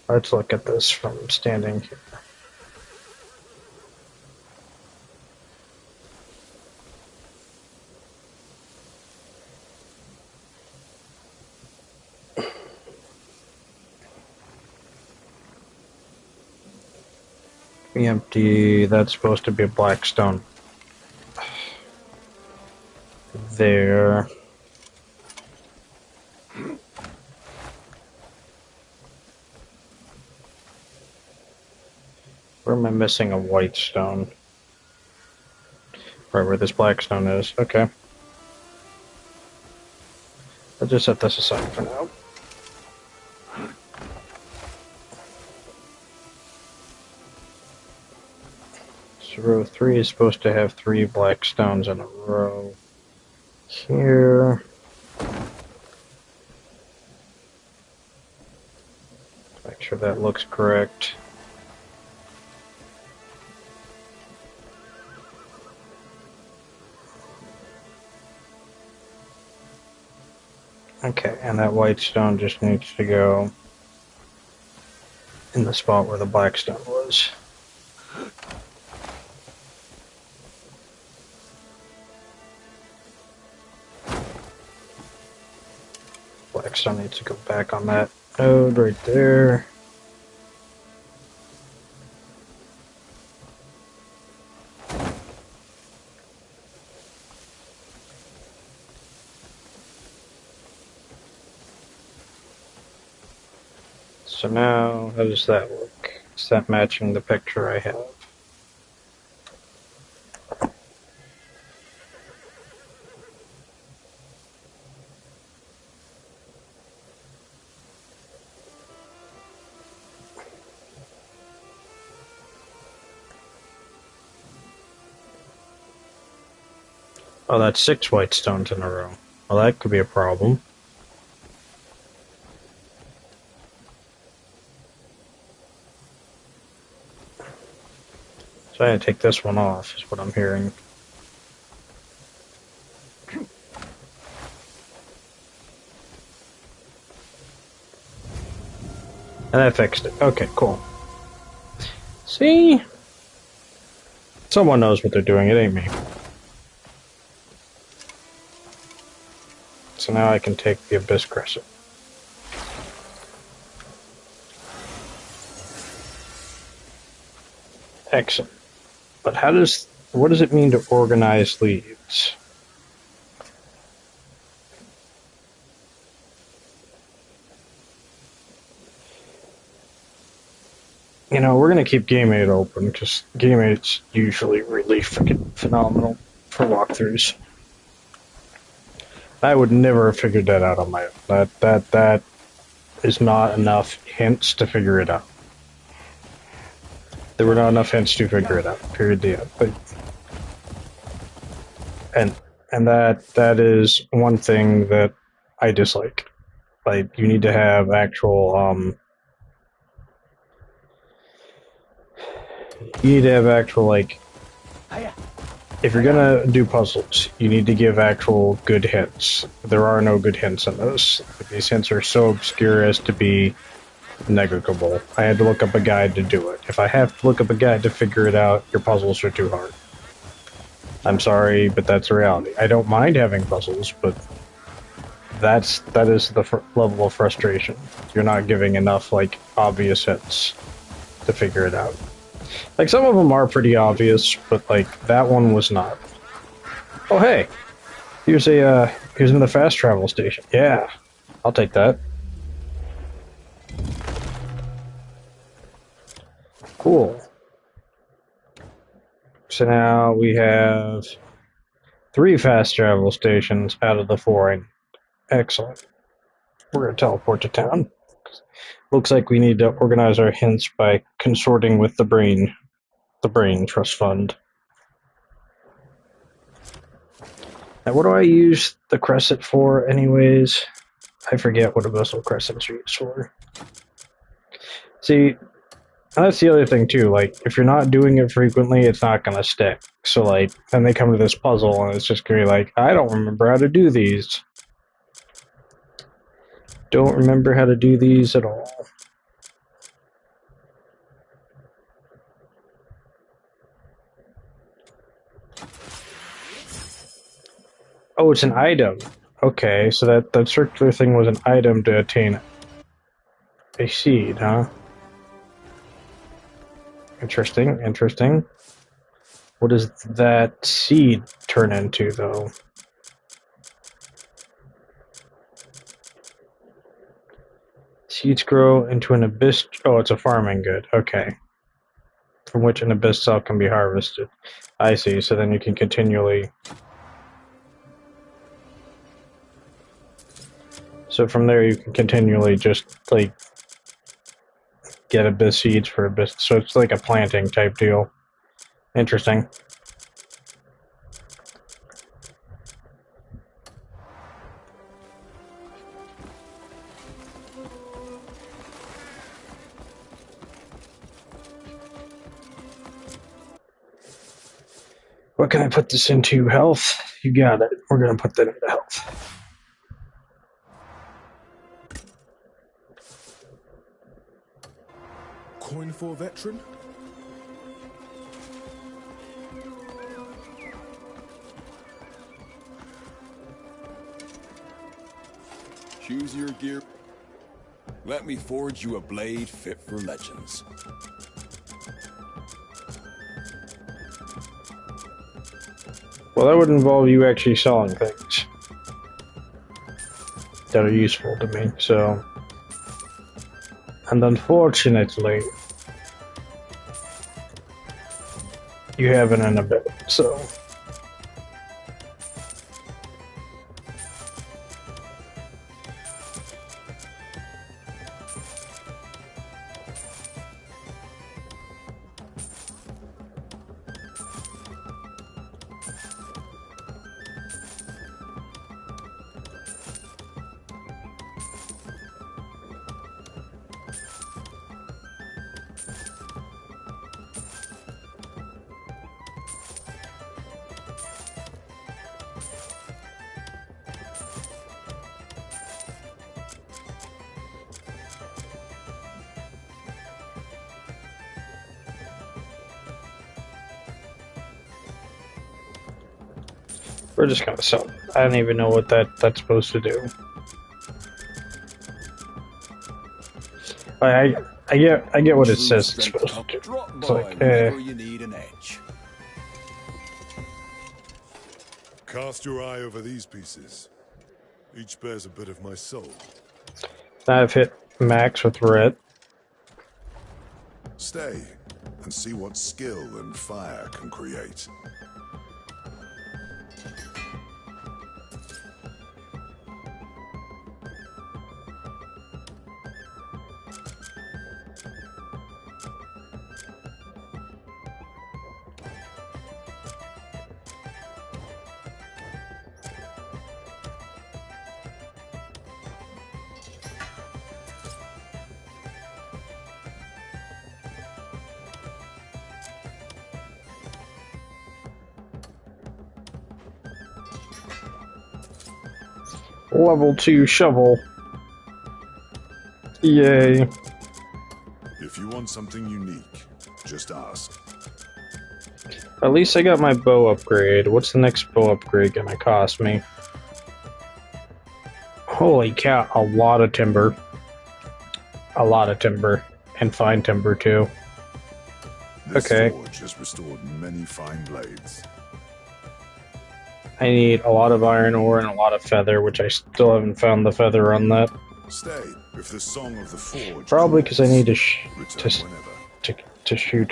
Let's look at this from standing here. Empty. That's supposed to be a black stone. There. Where am I missing a white stone? Right where this black stone is. Okay. I'll just set this aside for now. So row 3 is supposed to have 3 black stones in a row. Here. Make sure that looks correct. Okay, and that white stone just needs to go in the spot where the black stone was. Black stone needs to go back on that node right there. So now, how does that look? Is that matching the picture I have? Oh, that's 6 white stones in a row. Well, that could be a problem. So I had to take this one off, is what I'm hearing. And I fixed it. Okay, cool. See? Someone knows what they're doing, it ain't me. So now I can take the Abyss Crescent. Excellent. But what does it mean to organize leads? You know, we're gonna keep Game 8 open, because Game 8's usually really freaking phenomenal for walkthroughs. I would never have figured that out on my own. That is not enough hints to figure it out. There were not enough hints to figure it out. Period. The end. And that is one thing that I dislike. Like, you need to have actual like if you're gonna do puzzles, you need to give actual good hints. There are no good hints in this. These hints are so obscure as to be negligible. I had to look up a guide to do it. If I have to look up a guide to figure it out, your puzzles are too hard. I'm sorry, but that's the reality. I don't mind having puzzles, but that is the level of frustration. You're not giving enough, like, obvious hints to figure it out. Like, some of them are pretty obvious, but, like, that one was not. Oh, hey! Here's another fast travel station. Yeah, I'll take that. Cool. So now we have 3 fast travel stations out of the 4. Excellent. We're going to teleport to town. Looks like we need to organize our hints by consorting with the Brain Trust Fund. Now, what do I use the crescent for anyways? I forget what abyssal crescents are used for. See, that's the other thing too, like, if you're not doing it frequently, it's not gonna stick. So, like, then they come to this puzzle and it's just gonna be like, I don't remember how to do these. Don't remember how to do these at all. Oh, it's an item. Okay, so that circular thing was an item to attain a seed, huh? Interesting, interesting. What does that seed turn into, though? Seeds grow into an abyss... Oh, it's a farming good. Okay. From which an abyss cell can be harvested. I see, so then you can continually... So from there you can continually just, like, get abyss seeds for abyss... So it's like a planting type deal. Interesting. What can I put this into? Health? You got it. We're going to put that into health. Coin for a veteran? Choose your gear. Let me forge you a blade fit for legends. Well, that would involve you actually selling things that are useful to me, so... And unfortunately, you haven't in a bit, so... We're just gonna sell it. I don't even know what that's supposed to do. I get what it says it's supposed to do. It's like, you need an edge. Cast your eye over these pieces. Each bears a bit of my soul. I've hit max with red. Stay and see what skill and fire can create. Level 2 shovel. Yay. If you want something unique, just ask. At least I got my bow upgrade. What's the next bow upgrade gonna cost me? Holy cow, a lot of timber. A lot of timber. And fine timber, too. This Okay. forge has restored many fine blades. I need a lot of iron ore and a lot of feather, which I still haven't found the feather on that. Stay, if the song of the forge. Probably because I need to return whenever. to shoot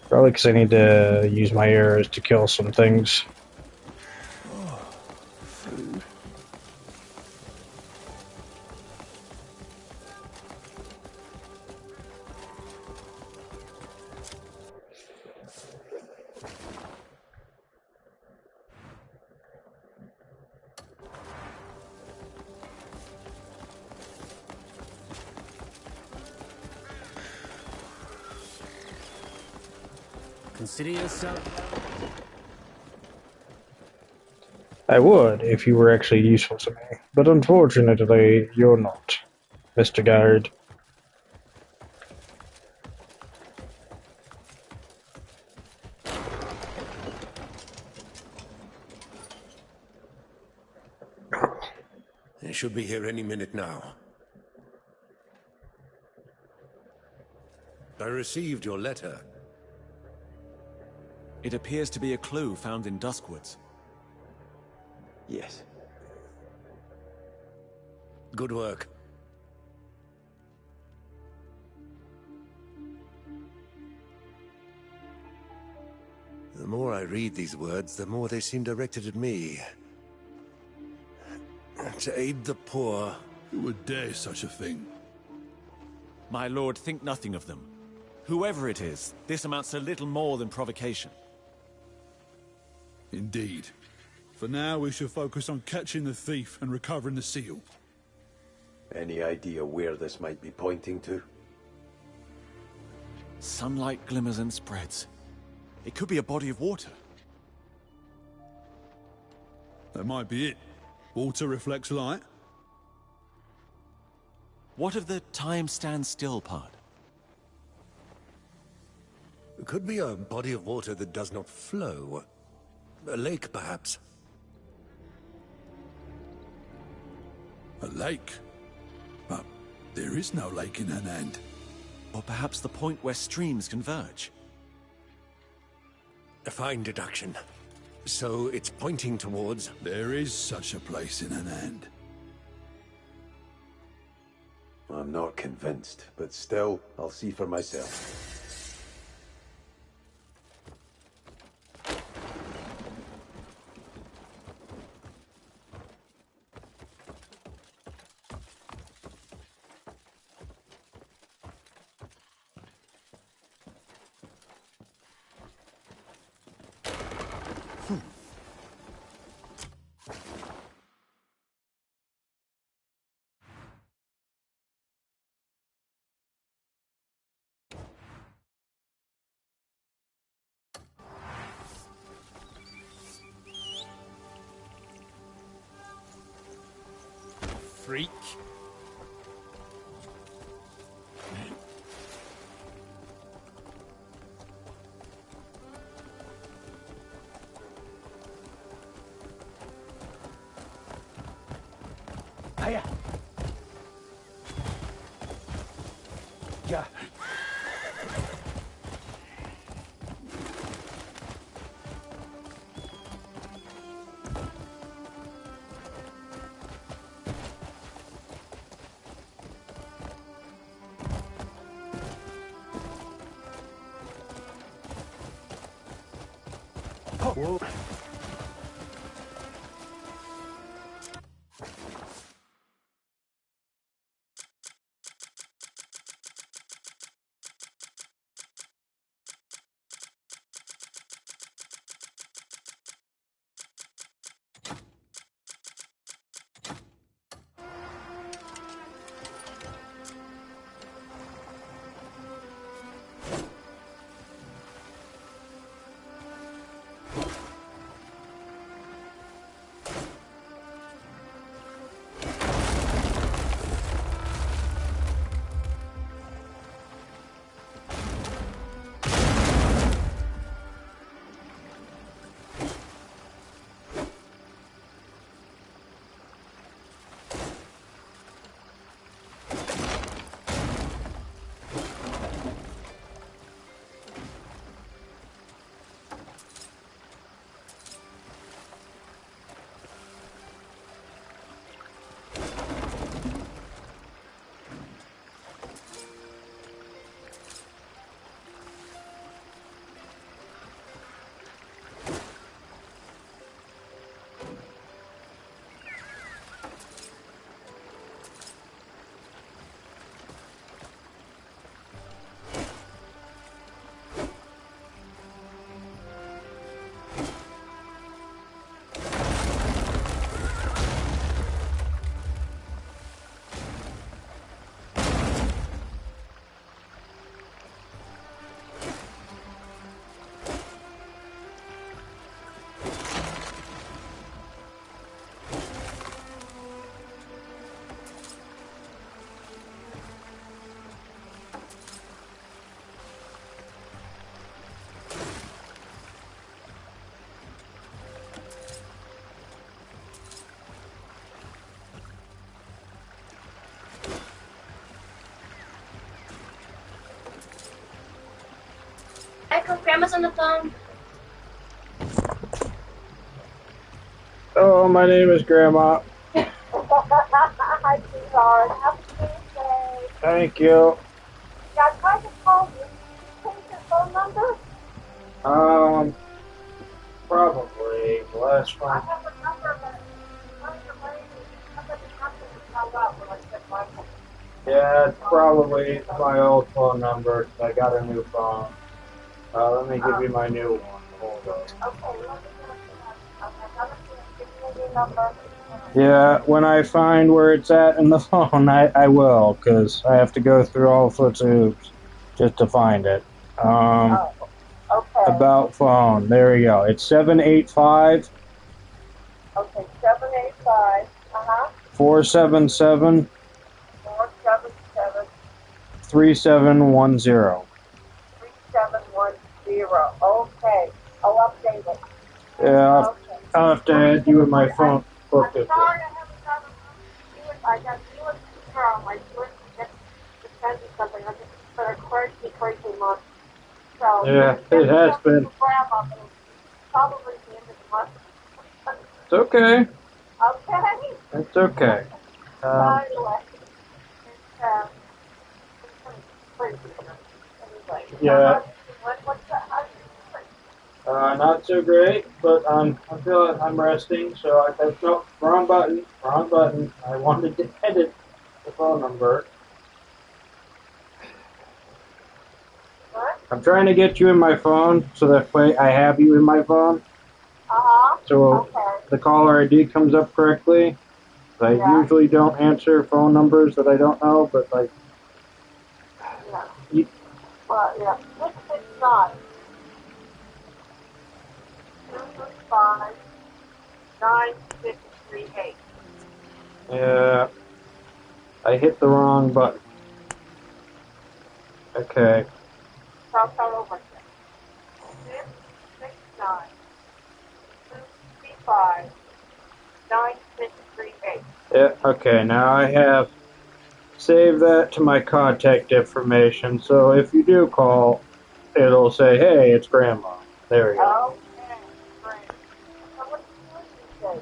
Probably because I need to use my arrows to kill some things. Consider yourself. I would, if you were actually useful to me. But unfortunately, you're not, Mr. Guard. They should be here any minute now. I received your letter. It appears to be a clue found in Duskwoods. Yes. Good work. The more I read these words, the more they seem directed at me. To aid the poor. Who would dare such a thing? My lord, think nothing of them. Whoever it is, this amounts to little more than provocation. Indeed. For now, we shall focus on catching the thief and recovering the seal. Any idea where this might be pointing to? Sunlight glimmers and spreads. It could be a body of water. That might be it. Water reflects light. What of the time stands still part? It could be a body of water that does not flow. A lake, perhaps. A lake? But there is no lake in Anand. Or perhaps the point where streams converge? A fine deduction. So it's pointing towards... There is such a place in Anand. I'm not convinced, but still, I'll see for myself. Freak. Hiya. Yeah. Whoa. Grandma's on the phone. Oh, my name is Grandma. Hi, sweetheart. Happy Tuesday. Thank you. Yeah, I tried to call you. Change your phone number? Probably. Last I one. have a number, but somebody hung up when I said my phone. Yeah, it's probably my old phone number. I got a new phone. Let me give you my new one. Hold on. Okay, let me give you a new number. Yeah, when I find where it's at in the phone, I will, because I have to go through all sorts of hoops just to find it. Okay. About phone. There we go. It's 785 Okay, 785. 477 477 3710. 3710. Okay, I'll update it. Yeah, Okay. I'll have to add you in my phone book. I'm sorry I haven't gotten I got you and Carl. I swear to send you something. I just been a crazy month. So Yeah, it has been. Grandma, but it's probably the end of the month. It's okay. Okay. It's okay. Anyway, it's crazy. Anyway. Yeah. What's that? How do you doing? Not so great, but I feel like I'm resting, so I said, no, wrong button. I wanted to edit the phone number. What? I'm trying to get you in my phone, so that way I have you in my phone. So the caller ID comes up correctly. I usually don't answer phone numbers that I don't know, but like... Yeah. Well, yeah. It's not. 235 9638. Yeah. I hit the wrong button. Okay. I'll start over again. 669 235 9638. Yeah, okay, now I have saved that to my contact information, so if you do call, it'll say, hey, it's Grandma. There we go. Okay, great. So what are you doing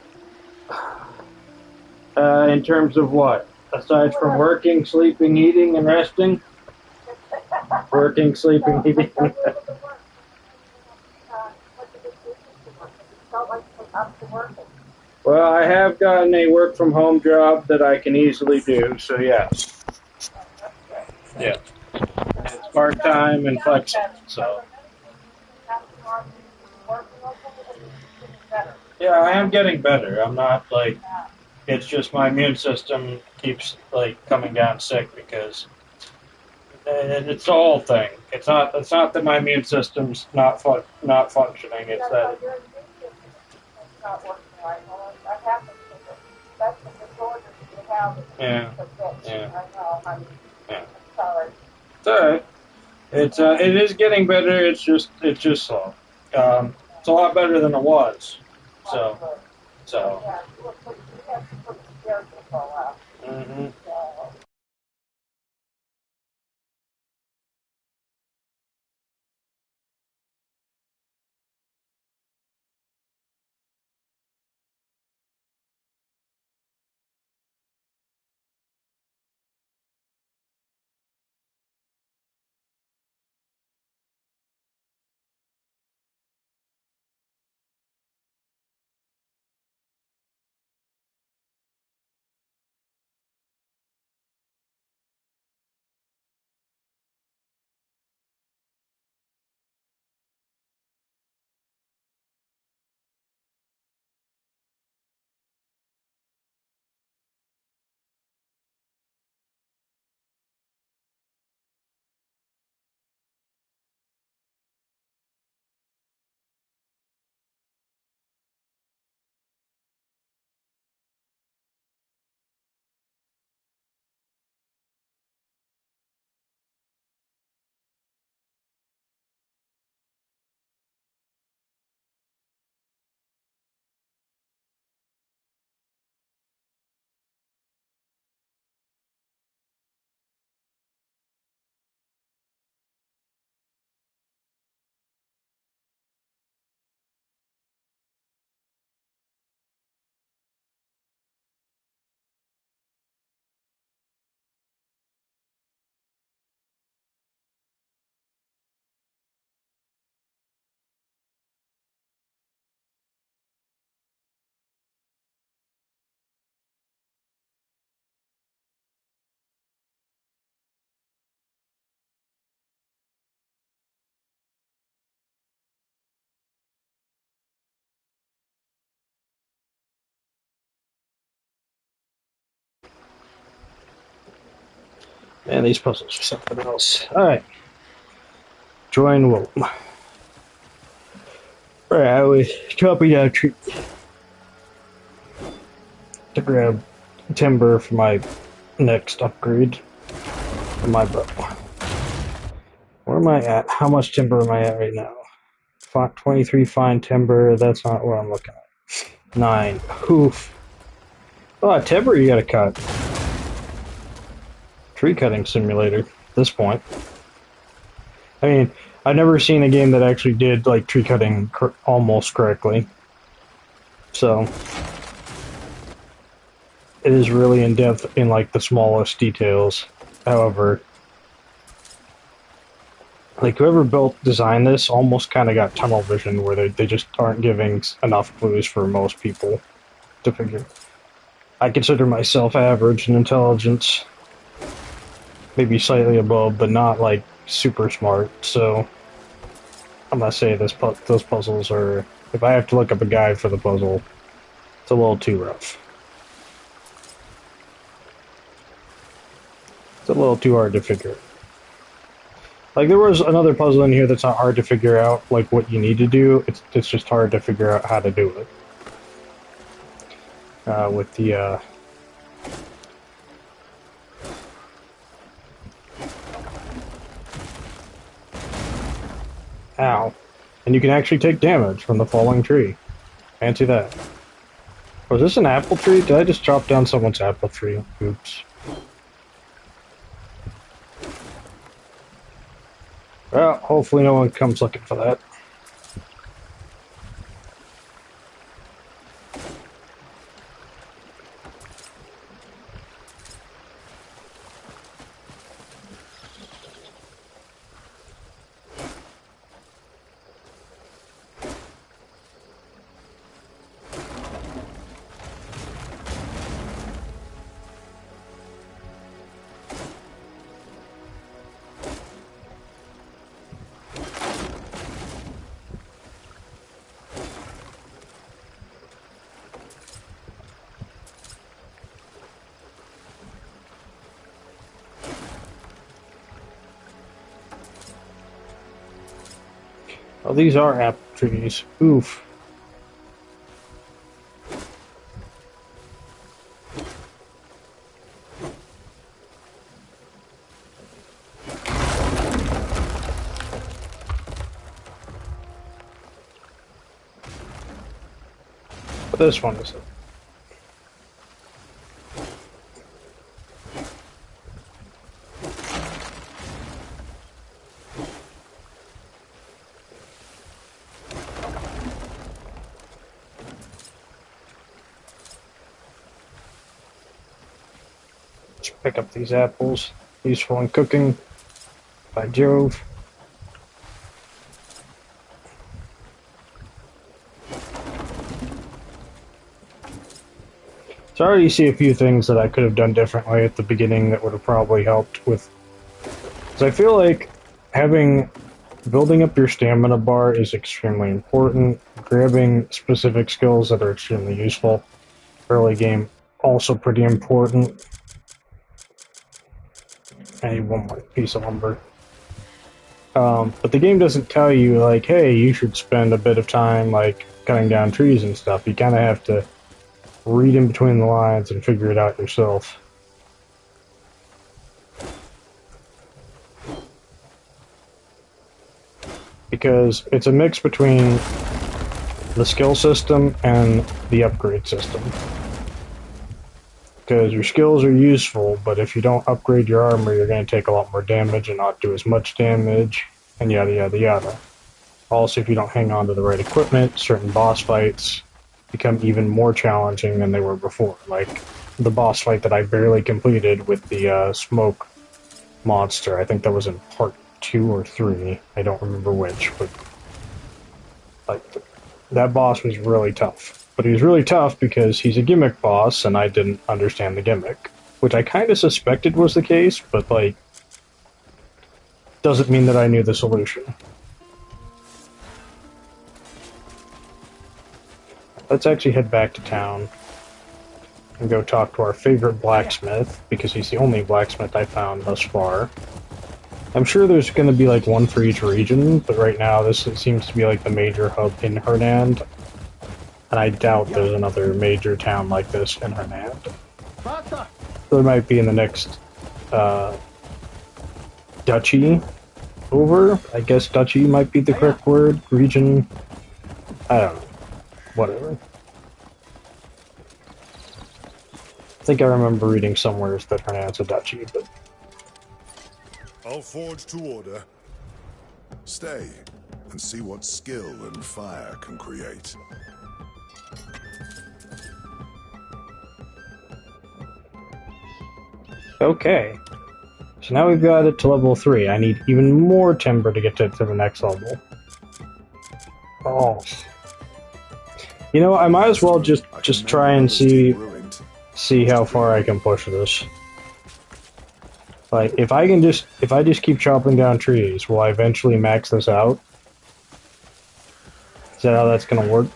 these days? In terms of what? Aside from working, sleeping, eating, and resting? Working, sleeping, eating. Well, I have gotten a work-from-home job that I can easily do, so yes. Yeah. It's part-time and flexible, so. Yeah, I am getting better. I'm not, like, it's just my immune system keeps, like, coming down sick because it's the whole thing. It's not that my immune system's not functioning, it's that... Yeah. It's alright. It is getting better. It's just slow. It's a lot better than it was. So. Mhm. Man, these puzzles are something else. Alright. Join Wolf. Alright, I was chopping down trees to grab timber for my next upgrade for my bow. Where am I at? How much timber am I at right now? 23 fine timber, that's not what I'm looking at. 9. Oof. Oh, timber you gotta cut. Tree cutting simulator at this point. I mean, I've never seen a game that actually did like tree cutting almost correctly. So it is really in depth in like the smallest details. However, like whoever designed this almost kind of got tunnel vision where they just aren't giving enough clues for most people to figure. I consider myself average in intelligence. Maybe slightly above, but not like super smart, so I'm gonna say those puzzles are, if I have to look up a guide for the puzzle, it's a little too rough. It's a little too hard to figure. Like there was another puzzle in here that's not hard to figure out, like what you need to do, it's just hard to figure out how to do it. With the ow. And you can actually take damage from the falling tree. Fancy that. Was this an apple tree? Did I just chop down someone's apple tree? Oops. Well, hopefully no one comes looking for that. Oh, these are apple trees. Oof. But this one is it. Pick up these apples, useful in cooking, by Jove. So I already see a few things that I could have done differently at the beginning that would have probably helped with. Because I feel like building up your stamina bar is extremely important. Grabbing specific skills that are extremely useful early game also pretty important. I need one more piece of lumber. But the game doesn't tell you, like, hey, you should spend a bit of time, like, cutting down trees and stuff. You kind of have to read in between the lines and figure it out yourself. Because it's a mix between the skill system and the upgrade system. Because your skills are useful, but if you don't upgrade your armor, you're going to take a lot more damage and not do as much damage, and yada yada yada. Also, if you don't hang on to the right equipment, certain boss fights become even more challenging than they were before. Like the boss fight that I barely completed with the smoke monster. I think that was in part 2 or 3. I don't remember which, but like that boss was really tough. But he was really tough because he's a gimmick boss, and I didn't understand the gimmick. Which I kind of suspected was the case, but, like, doesn't mean that I knew the solution. Let's actually head back to town. and go talk to our favorite blacksmith, because he's the only blacksmith I found thus far. I'm sure there's going to be like one for each region, but right now this seems to be like the major hub in Hernand, and I doubt there's another major town like this in Hernand. So it might be in the next duchy over. I guess duchy might be the correct word. Region, I don't know. Whatever. I think I remember reading somewhere that Hernand's a duchy, but... I'll forge to order. Stay and see what skill and fire can create. Okay. So now we've got it to level 3. I need even more timber to get to the next level. Oh. You know, I might as well just try and see how far I can push this. Like, if I just keep chopping down trees, will I eventually max this out? Is that how that's gonna work?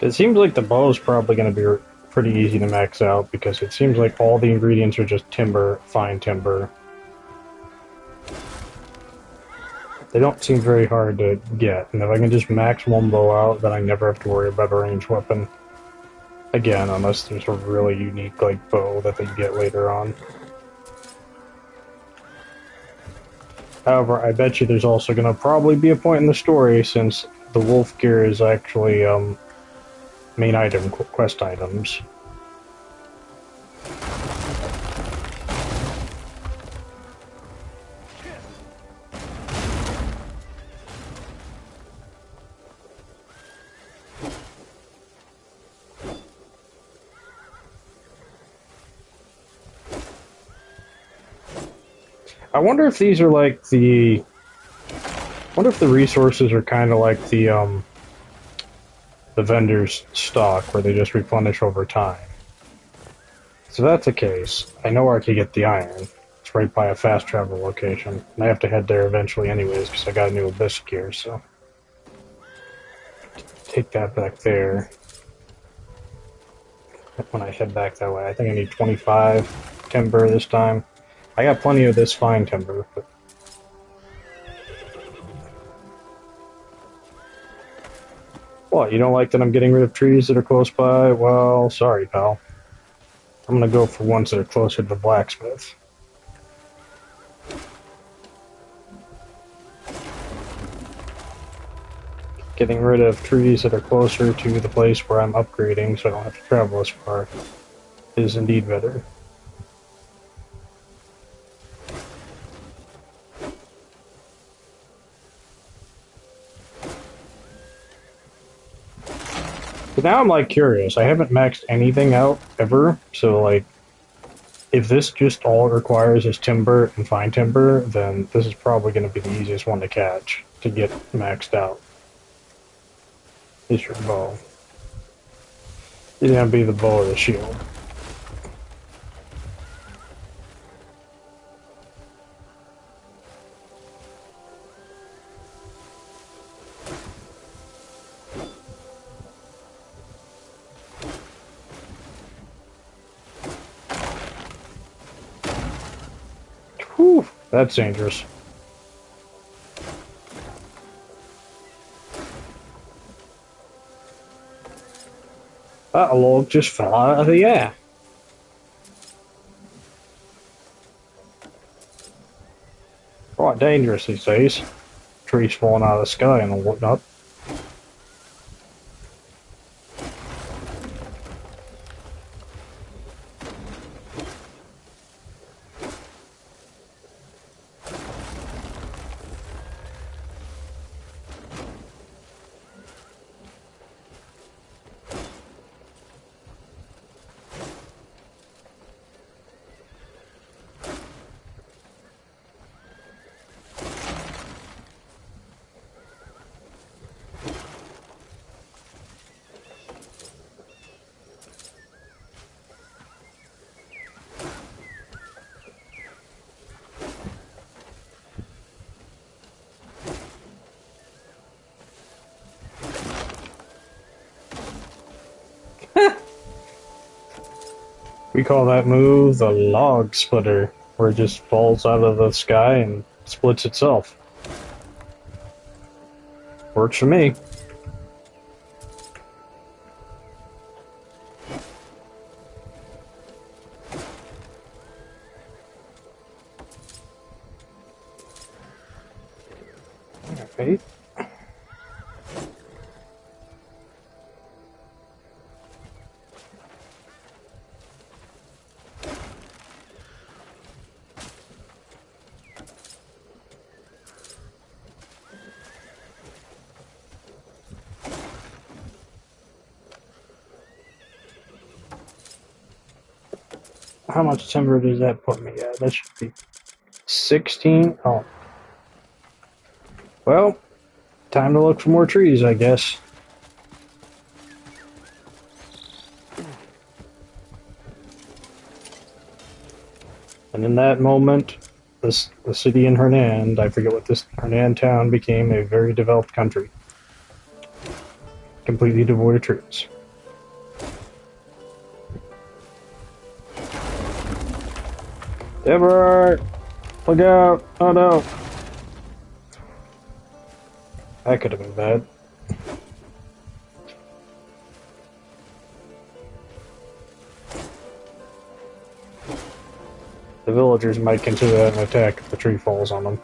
It seems like the bow is probably going to be pretty easy to max out, because it seems like all the ingredients are just timber, fine timber. They don't seem very hard to get, and if I can just max one bow out, then I never have to worry about a ranged weapon. Again, unless there's a really unique like bow that they get later on. However, I bet you there's also going to probably be a point in the story, since the wolf gear is actually, main item, quest items. I wonder if these are like the... I wonder if the resources are kind of like the vendor's stock, where they just replenish over time. So if that's the case, I know where I could get the iron. It's right by a fast travel location. And I have to head there eventually anyways, because I got a new abyss gear, so... Take that back there. When I head back that way, I think I need 25 timber this time. I got plenty of this fine timber, but... What, you don't like that I'm getting rid of trees that are close by? Well, sorry, pal. I'm gonna go for ones that are closer to the blacksmith. Getting rid of trees that are closer to the place where I'm upgrading, so I don't have to travel as far, is indeed better. But now I'm like curious. I haven't maxed anything out ever, so like, if this just all it requires is timber and fine timber, then this is probably going to be the easiest one to catch to get maxed out. Is your bow? It's going to be the bow or the shield. Whew, that's dangerous. That log just fell out of the air. Quite dangerous these days. Trees falling out of the sky and whatnot. We call that move the log splitter, where it just falls out of the sky and splits itself. Works for me. Alright. How much timber does that put me at? That should be 16? Oh. Well, time to look for more trees, I guess. And in that moment, the city in Hernand, I forget what this Hernand town became, a very developed country. Completely devoid of trees. Deborah! Look out! Oh no! That could have been bad. The villagers might consider that an attack if the tree falls on them.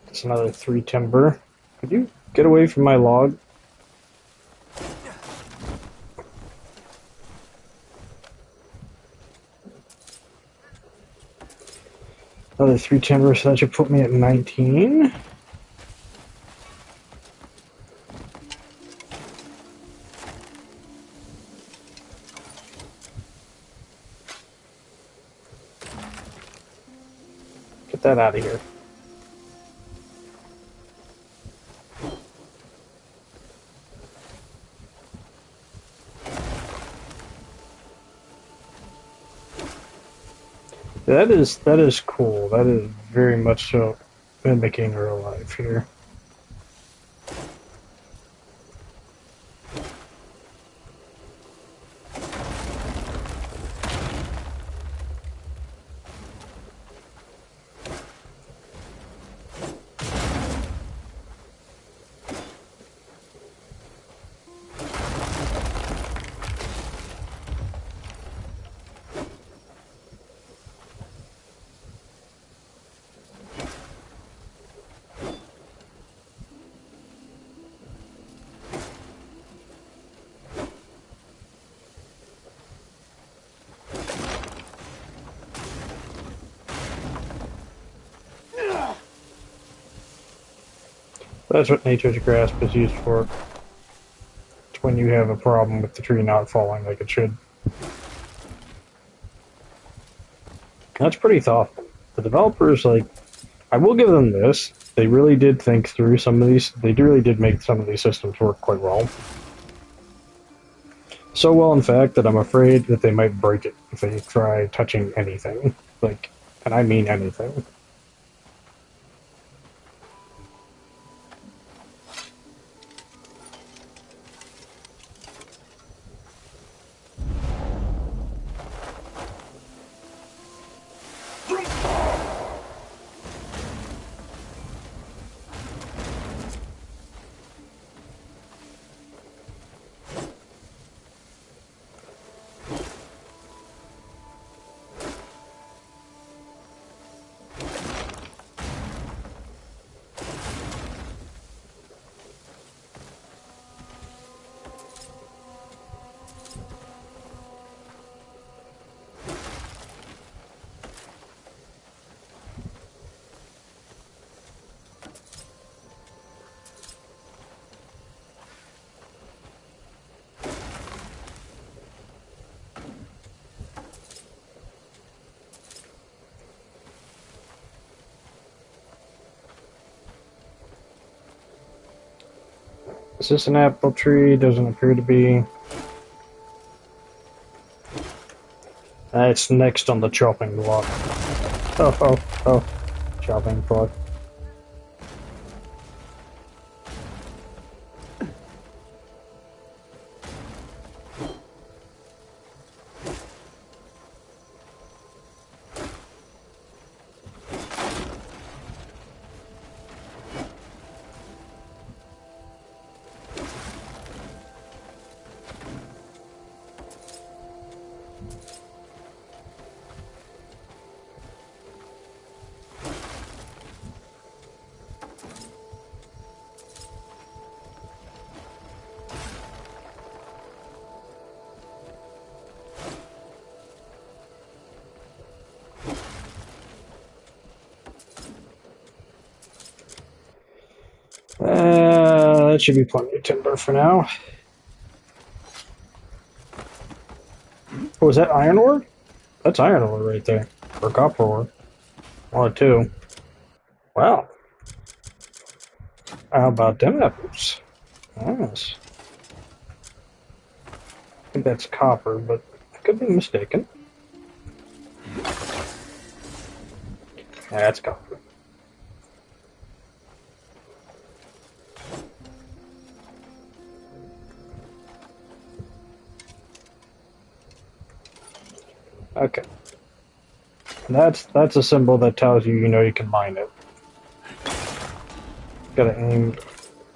It's another 3 timber. Could you get away from my log? Another 3 timber, so that should put me at 19. Get that out of here. That is cool. That is very much so mimicking real life here. That's what Nature's Grasp is used for. It's when you have a problem with the tree not falling like it should. That's pretty thoughtful. The developers, like, I will give them this. They really did think through some of these. They really did make some of these systems work quite well. So well, in fact, that I'm afraid that they might break it if they try touching anything. Like, and I mean anything. Is this an apple tree? Doesn't appear to be. It's next on the chopping block. Oh. Chopping block. That should be plenty of timber for now. Oh, is that iron ore? That's iron ore right there. Or copper ore. One or two. Wow. How about them apples? Nice. I think that's copper, but I could be mistaken. Yeah, that's copper. Okay. That's a symbol that tells you you can mine it. Gotta aim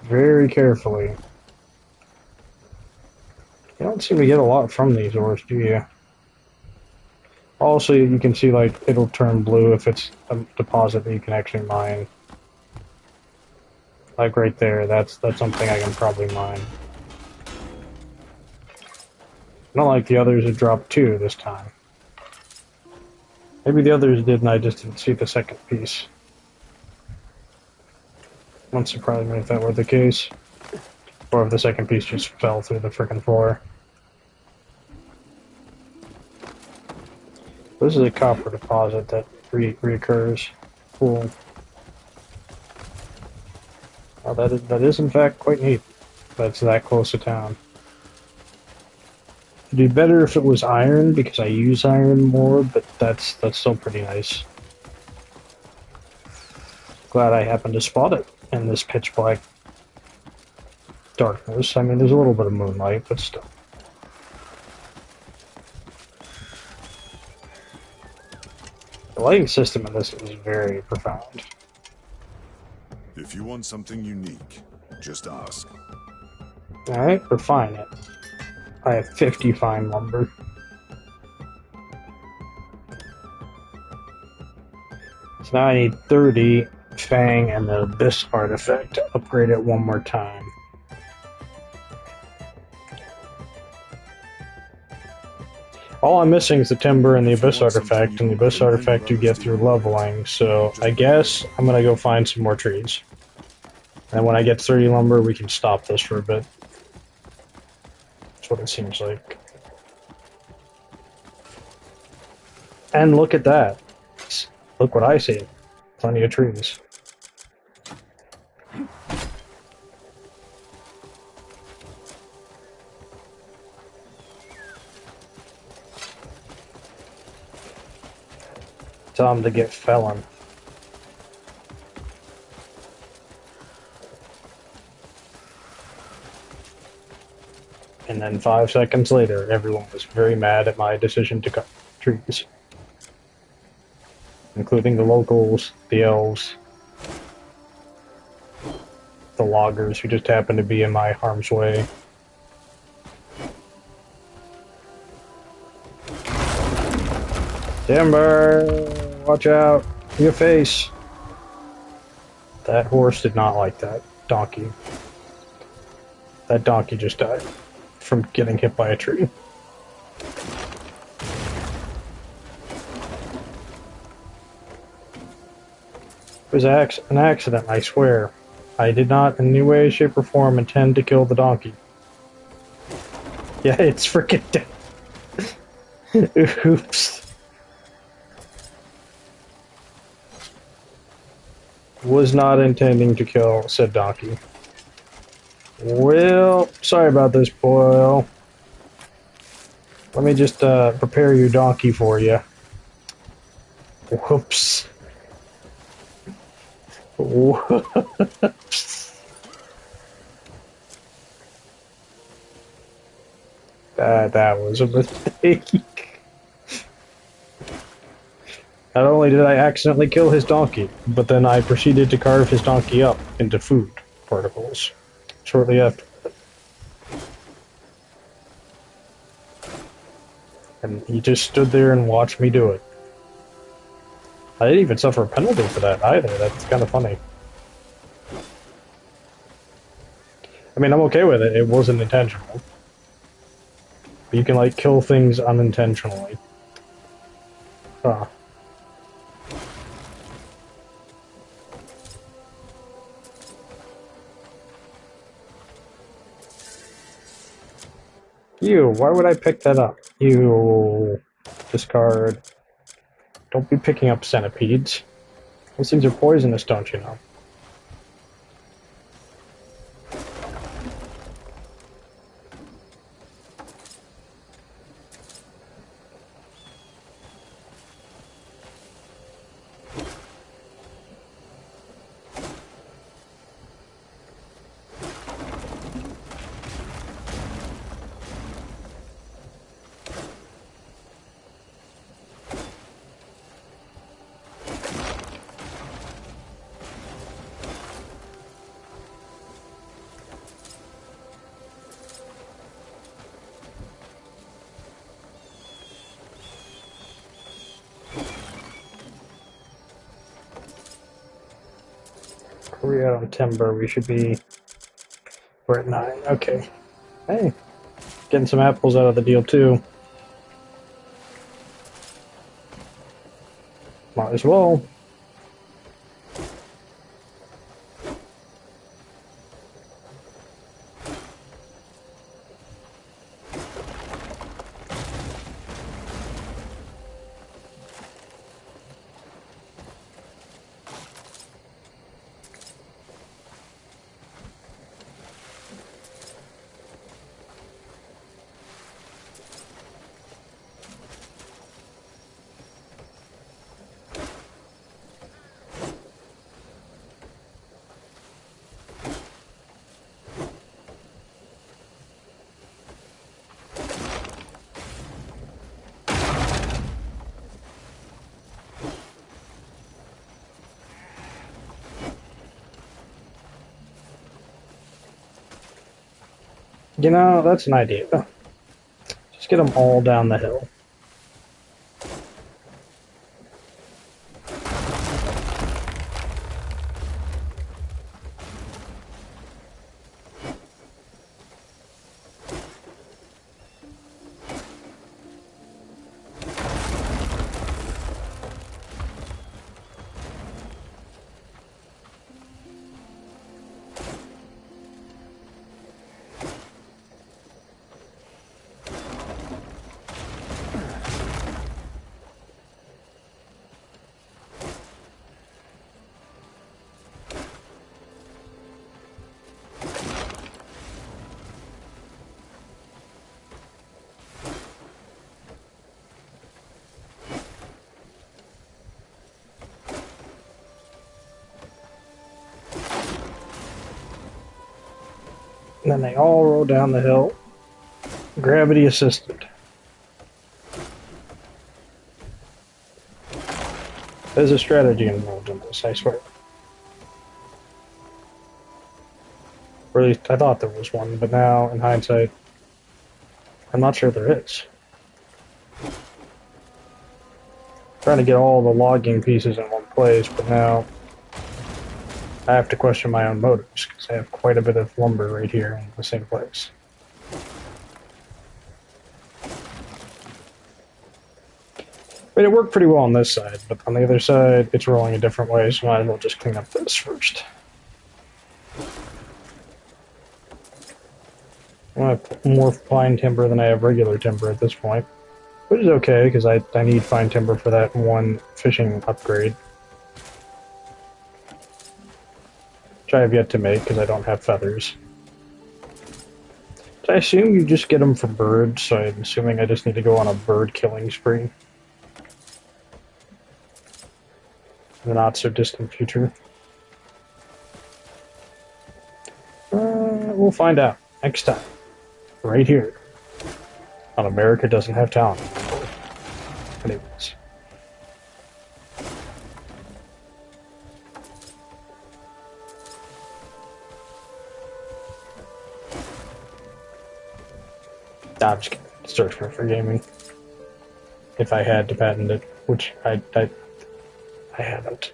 very carefully. You don't seem to get a lot from these ores, do you? Also, you can see, like, it'll turn blue if it's a deposit that you can actually mine. Like right there, that's something I can probably mine. Not like the others that dropped 2 this time. Maybe the others did and I just didn't see the second piece. Wouldn't surprise me if that were the case. Or if the second piece just fell through the frickin' floor. This is a copper deposit that reoccurs. Cool. Oh, that is in fact quite neat. That's that close to town. It'd be better if it was iron, because I use iron more, but that's still pretty nice. Glad I happened to spot it in this pitch black darkness. I mean, there's a little bit of moonlight, but still. The lighting system in this is very profound. If you want something unique, just ask. Alright, refine it. I have 50 fine lumber. So now I need 30 Fang and the Abyss artifact to upgrade it one more time. All I'm missing is the Timber and the Abyss artifact, and the Abyss artifact you get through leveling, so I guess I'm gonna go find some more trees. And when I get 30 lumber, we can stop this for a bit. What it seems like. And look at that. Look what I see. Plenty of trees. Tell him to get felon. And then 5 seconds later, everyone was very mad at my decision to cut trees. Including the locals, the elves, the loggers who just happened to be in my harm's way. Timber! Watch out! Your face! That horse did not like that donkey. That donkey just died from getting hit by a tree. It was an accident, I swear. I did not in any way, shape, or form intend to kill the donkey. Yeah, it's freaking dead. Oops. Was not intending to kill said donkey. Well, sorry about this, Boyle. Let me just prepare your donkey for you. Whoops. Whoops. That was a mistake. Not only did I accidentally kill his donkey, but then I proceeded to carve his donkey up into food particles shortly after. And he just stood there and watched me do it. I didn't even suffer a penalty for that either. That's kind of funny. I mean, I'm okay with it. It wasn't intentional. You can, like, kill things unintentionally. Huh. You, why would I pick that up? You, discard. Don't be picking up centipedes. Those things are poisonous, don't you know? We're out on timber. We should be. We're at 9. Okay. Hey, getting some apples out of the deal too. Might as well. You know, that's an idea. Just get them all down the hill. And then they all roll down the hill. Gravity assisted. There's a strategy involved in this, I swear. Or at least I thought there was one, but now, in hindsight, I'm not sure there is. Trying to get all the logging pieces in one place, but now I have to question my own motives, because I have quite a bit of lumber right here in the same place. I mean, it worked pretty well on this side, but on the other side, it's rolling a different way, so might as well just clean up this first. I have more fine timber than I have regular timber at this point, which is okay, because I need fine timber for that one fishing upgrade. Which I have yet to make, because I don't have feathers. I assume you just get them for birds, so I'm assuming I just need to go on a bird killing spree. In the not so distant future. We'll find out next time. Right here. On America Doesn't Have Talent. Anyways. I'm just gonna search for gaming. If I had to patent it, which I haven't.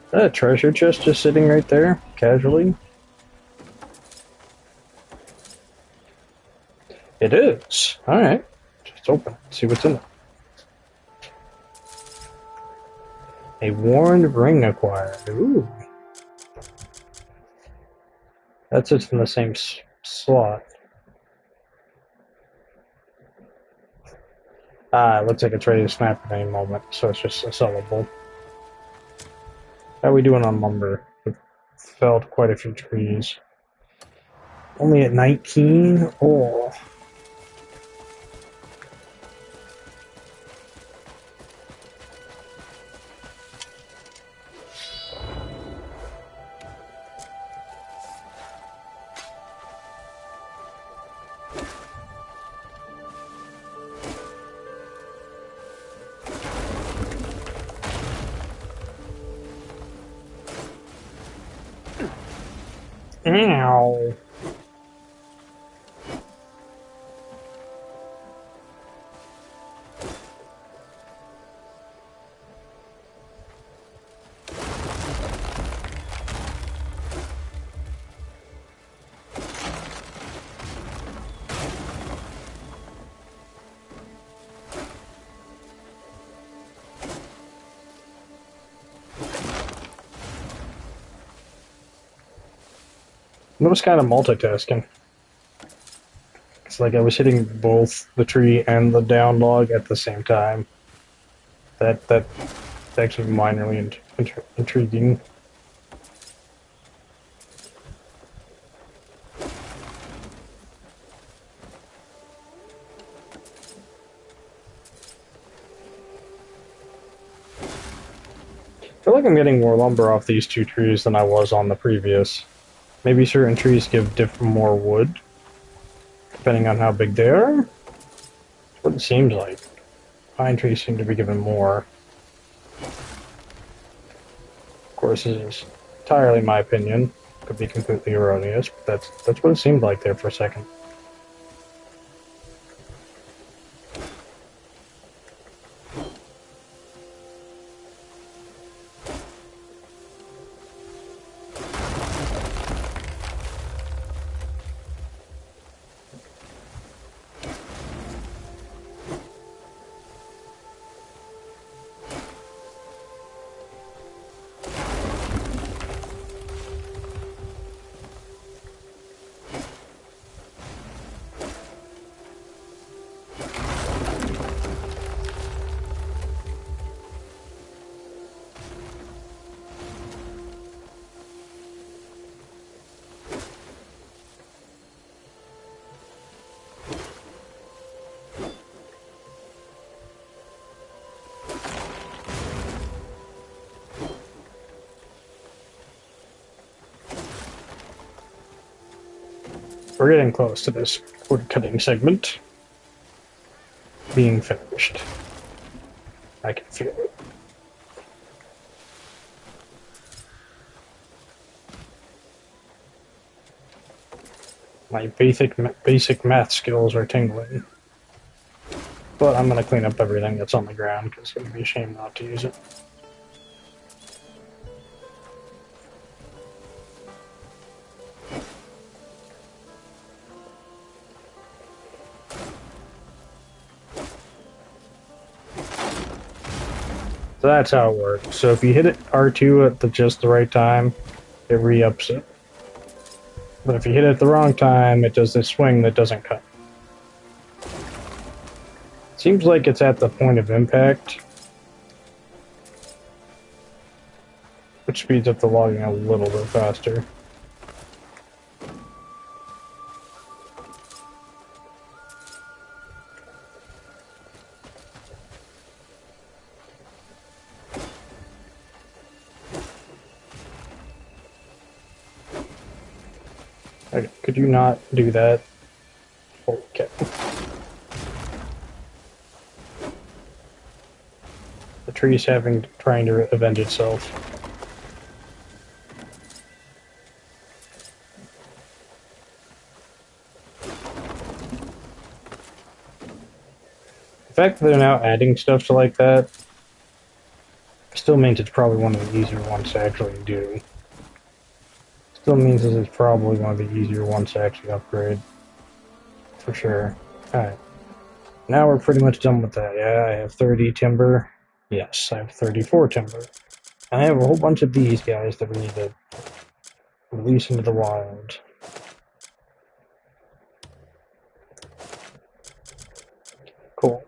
That treasure chest just sitting right there, casually. It is. Alright. Just open it, see what's in it. A worn ring acquired. Ooh. That sits in the same slot. Ah, it looks like it's ready to snap at any moment, so it's just a sellable. How are we doing on lumber? We've felled quite a few trees. Only at 19? Oh. Ow. It was kind of multitasking. It's like I was hitting both the tree and the down log at the same time. That's actually minorly intriguing. I feel like I'm getting more lumber off these two trees than I was on the previous. Maybe certain trees give more wood, depending on how big they are. That's what it seems like. Pine trees seem to be giving more. Of course, this is entirely my opinion. Could be completely erroneous, but that's what it seemed like there for a second. We're getting close to this wood cutting segment being finished. I can feel it. My basic math skills are tingling. But I'm going to clean up everything that's on the ground because it would be a shame not to use it. So that's how it works. So if you hit it R2 at just the right time, it re-ups it. But if you hit it at the wrong time, it does this swing that doesn't cut. Seems like it's at the point of impact which speeds up the logging a little bit faster. Okay, could you not do that? Okay. The tree's trying to avenge itself. The fact that they're now adding stuff to like that still means it's probably one of the easier ones to actually do. Still means this is probably one of the easier ones to actually upgrade. For sure. Alright. Now we're pretty much done with that. Yeah, I have 30 timber. Yes, I have 34 timber. I have a whole bunch of these guys that we need to release into the wild. Cool.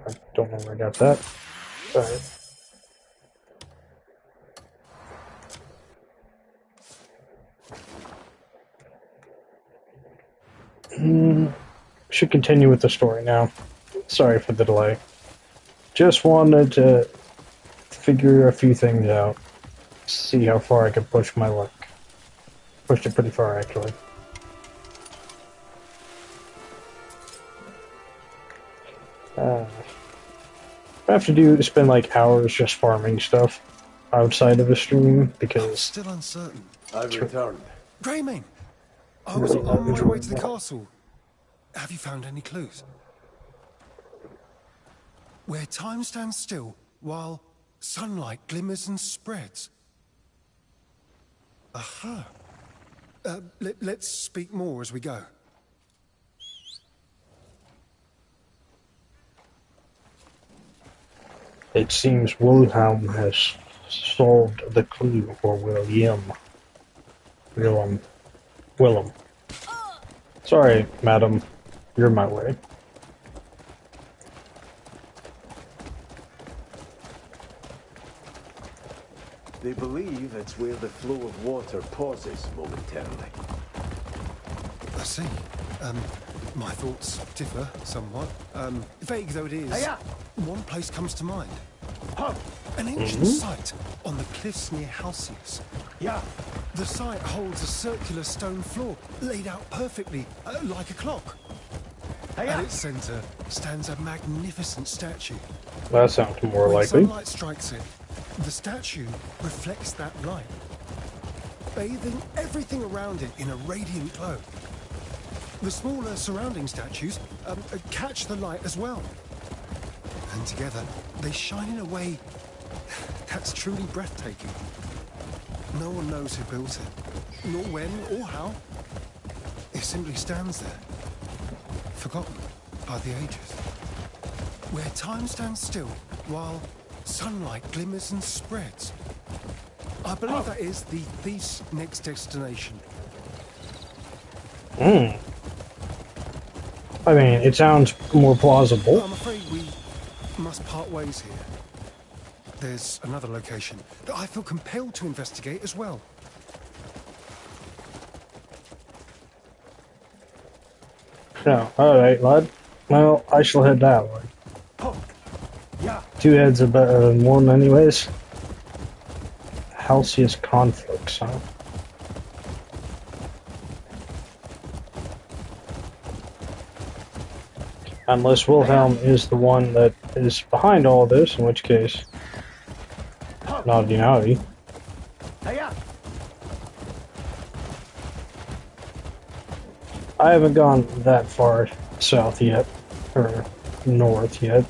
I don't know where I got that. Alright. Should continue with the story now. Sorry for the delay. Just wanted to figure a few things out. See how far I could push my luck. Pushed it pretty far, actually. I have to spend like hours just farming stuff outside of the stream because... Still uncertain. I've returned. Greymane! I was on my way to the castle. Have you found any clues? Where time stands still while sunlight glimmers and spreads. Aha. Let's speak more as we go. It seems Wilhelm has solved the clue, or Willem. Sorry, madam. You're my way. They believe it's where the flow of water pauses momentarily. I see. My thoughts differ somewhat. Vague though it is, one place comes to mind. An ancient site on the cliffs near Halcyon. Yeah. The site holds a circular stone floor, laid out perfectly, like a clock. At its center stands a magnificent statue. That sounds more When likely. sunlight strikes it, the statue reflects that light, bathing everything around it in a radiant glow. The smaller surrounding statues catch the light as well. And together, they shine in a way that's truly breathtaking. No one knows who built it, nor when or how. It simply stands there, forgotten by the ages. Where time stands still while sunlight glimmers and spreads. I believe that is the thief's next destination. I mean, it sounds more plausible. I'm afraid we must part ways here. There's another location that I feel compelled to investigate as well. No, alright, lad. Well, I shall head that way. Two heads are better than one anyways. Halcyon conflicts, huh? Unless Wilhelm is the one that is behind all this, in which case... Naughty naughty. I haven't gone that far south yet, or northeast yet.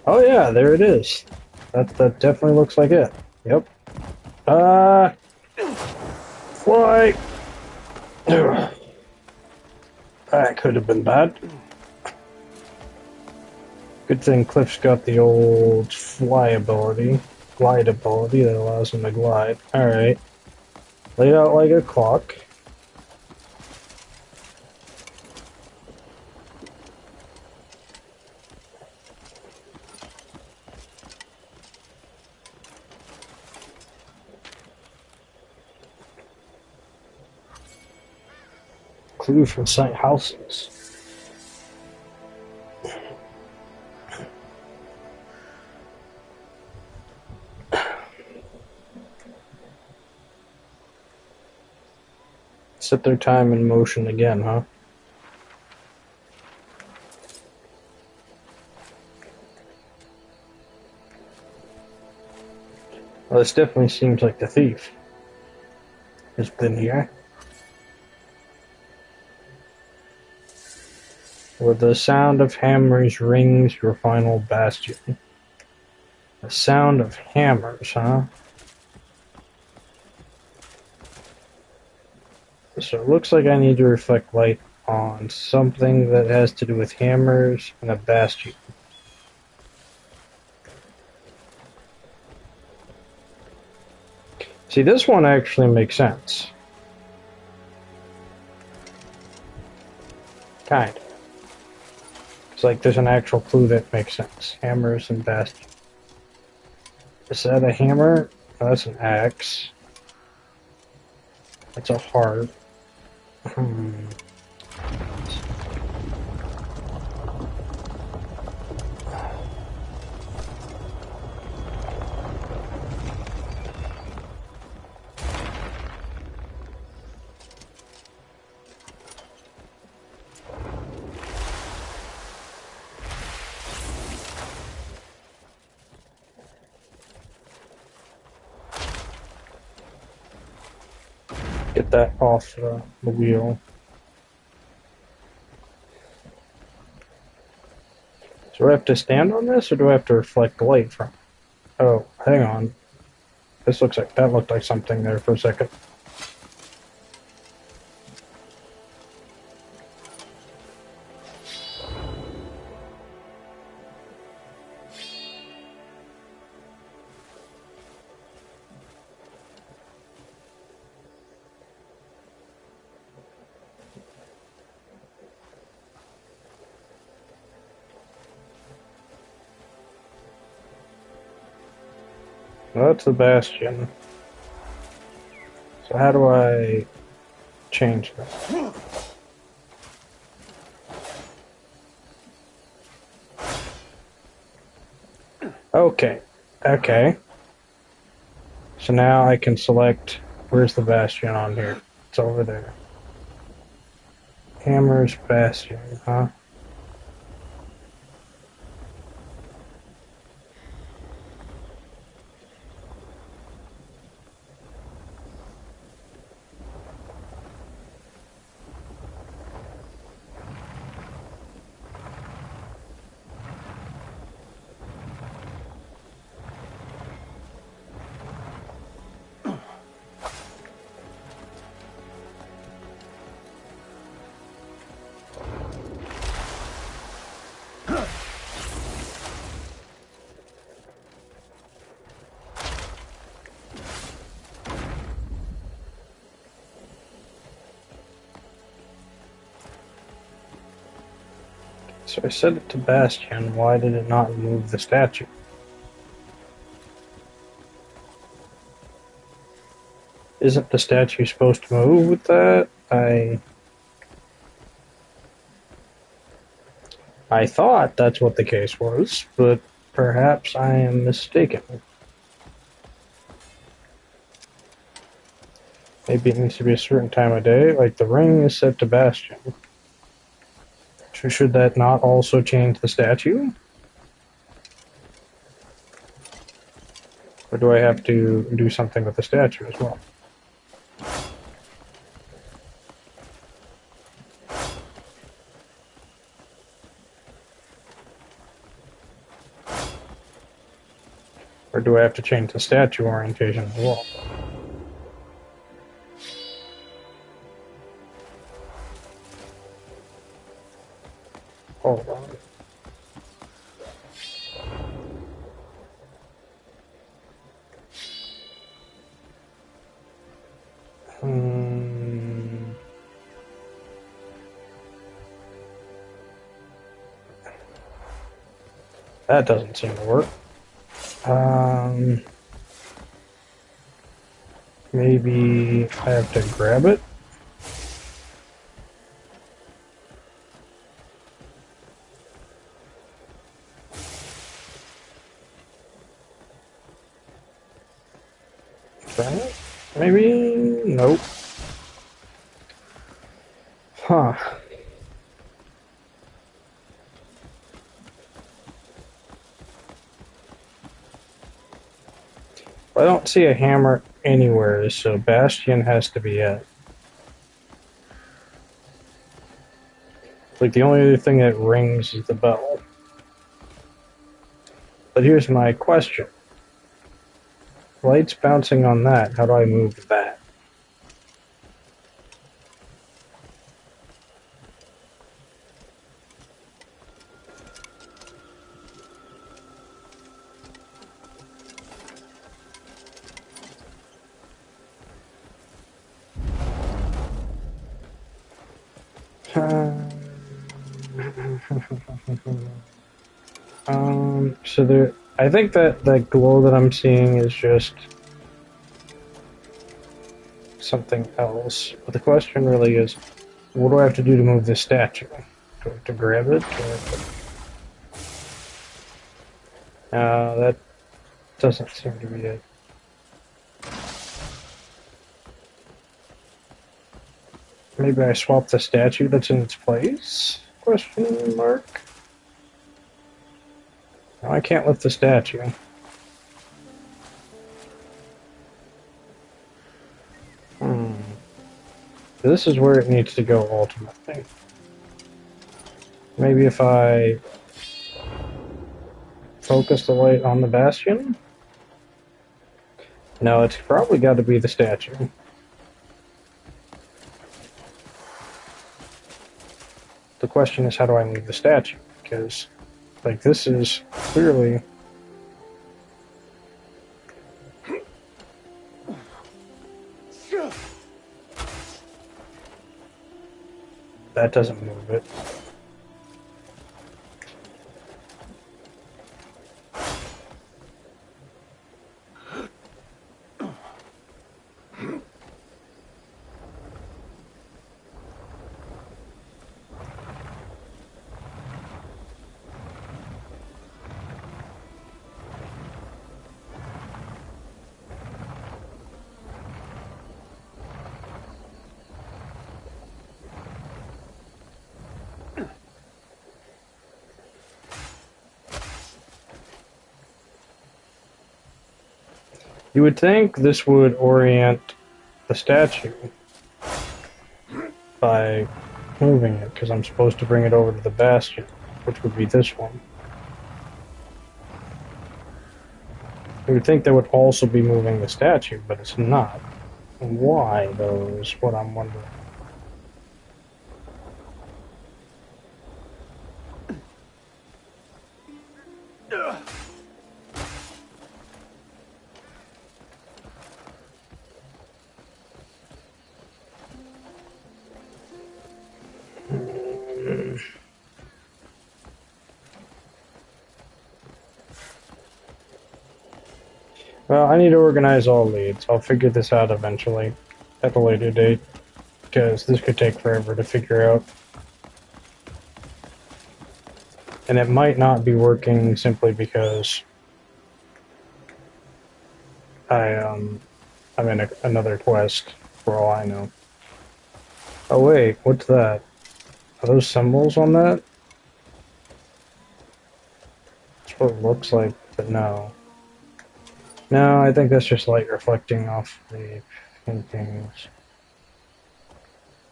Oh yeah, there it is. That definitely looks like it. Yep. Fly! That could have been bad. Good thing Cliff's got the old glide ability that allows him to glide. Alright. Laid out like a clock. clue from sight houses. Set their time in motion again, huh? Well, this definitely seems like the thief has been here. With the sound of hammers rings your final bastion. The sound of hammers, huh? So it looks like I need to reflect light on something that has to do with hammers and a bastion. See, this one actually makes sense. Kind of. It's like there's an actual clue that makes sense. Hammers and bastion. Is that a hammer? Oh, that's an axe. That's a heart. Get that off the wheel. So do I have to stand on this, or do I have to reflect light from it? Oh, hang on. This looks like, that looked like something there for a second. Well, that's the bastion. So how do I change that? Okay. Okay. So now I can select, where's the bastion on here? It's over there. Hammer's bastion, huh? So I set it to Bastion. Why did it not move the statue? Isn't the statue supposed to move with that? I thought that's what the case was, but perhaps I am mistaken. Maybe it needs to be a certain time of day, like the ring is set to Bastion. So should that not also change the statue? Or do I have to do something with the statue as well? Or do I have to change the statue orientation as well? Hold on. That doesn't seem to work. Maybe I have to grab it? Right? Maybe? Nope. Huh. I don't see a hammer anywhere, so Bastion has to be it. Like, the only other thing that rings is the bell. But here's my question. Light's bouncing on that. How do I move that? So there, I think that that glow that I'm seeing is just something else. But the question really is, what do I have to do to move this statue? Do I have to grab it? That doesn't seem to be it. Maybe I swap the statue that's in its place? Question mark? No, I can't lift the statue. This is where it needs to go ultimately. Maybe if I focus the light on the Bastion? No, it's probably got to be the statue. The question is, how do I move the statue? Because, like, this is clearly... That doesn't move it. You would think this would orient the statue by moving it, because I'm supposed to bring it over to the Bastion, which would be this one. You would think that would also be moving the statue, but it's not. Why, though, is what I'm wondering. Well, I need to organize all leads. I'll figure this out eventually, at a later date, because this could take forever to figure out. And it might not be working simply because I'm in another quest, for all I know. Oh wait, what's that? Are those symbols on that? That's what it looks like, but no. No, I think that's just light reflecting off the paintings.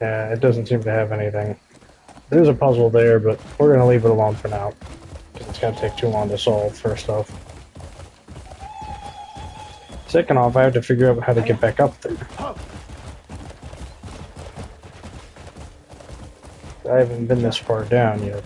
Yeah, it doesn't seem to have anything. There's a puzzle there, but we're going to leave it alone for now. Because it's going to take too long to solve, first off. Second off, I have to figure out how to get back up there. I haven't been this far down yet.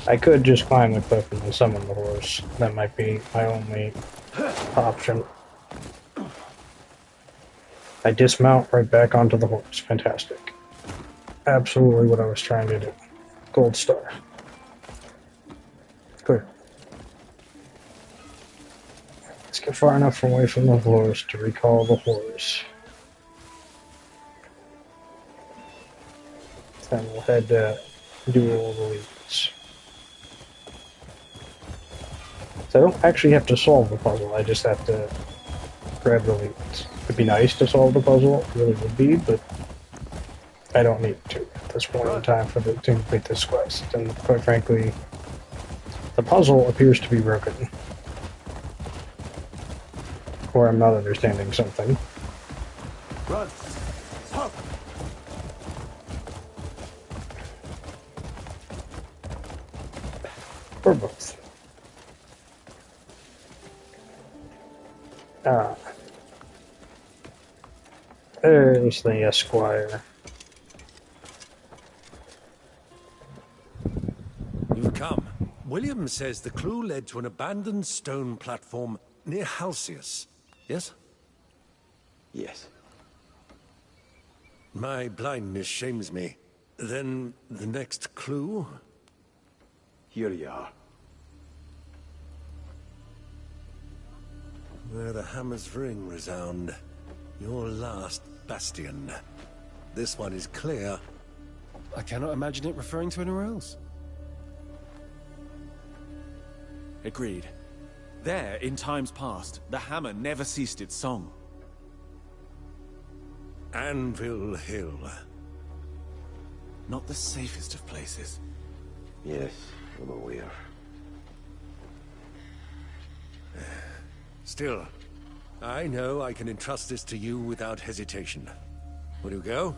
I could just climb the cliff and then summon the horse. That might be my only option. I dismount right back onto the horse. Fantastic. Absolutely what I was trying to do. Gold star. Clear. Let's get far enough away from the horse to recall the horse. Then we'll head to Duel of the Leads. So I don't actually have to solve the puzzle, I just have to grab the leads. It'd be nice to solve the puzzle, it really would be, but I don't need to at this point in time to complete this quest. And quite frankly, the puzzle appears to be broken. Or I'm not understanding something. Run! Stop! Or both. There's the Esquire. You've come. William says the clue led to an abandoned stone platform near Halcyon. Yes? Yes. My blindness shames me. Then the next clue? Here you are. Where the hammer's ring resound. Your last bastion. This one is clear. I cannot imagine it referring to anywhere else. Agreed. There, in times past, the hammer never ceased its song. Anvil Hill. Not the safest of places. Yes, I'm aware. Still, I know I can entrust this to you without hesitation. Will you go?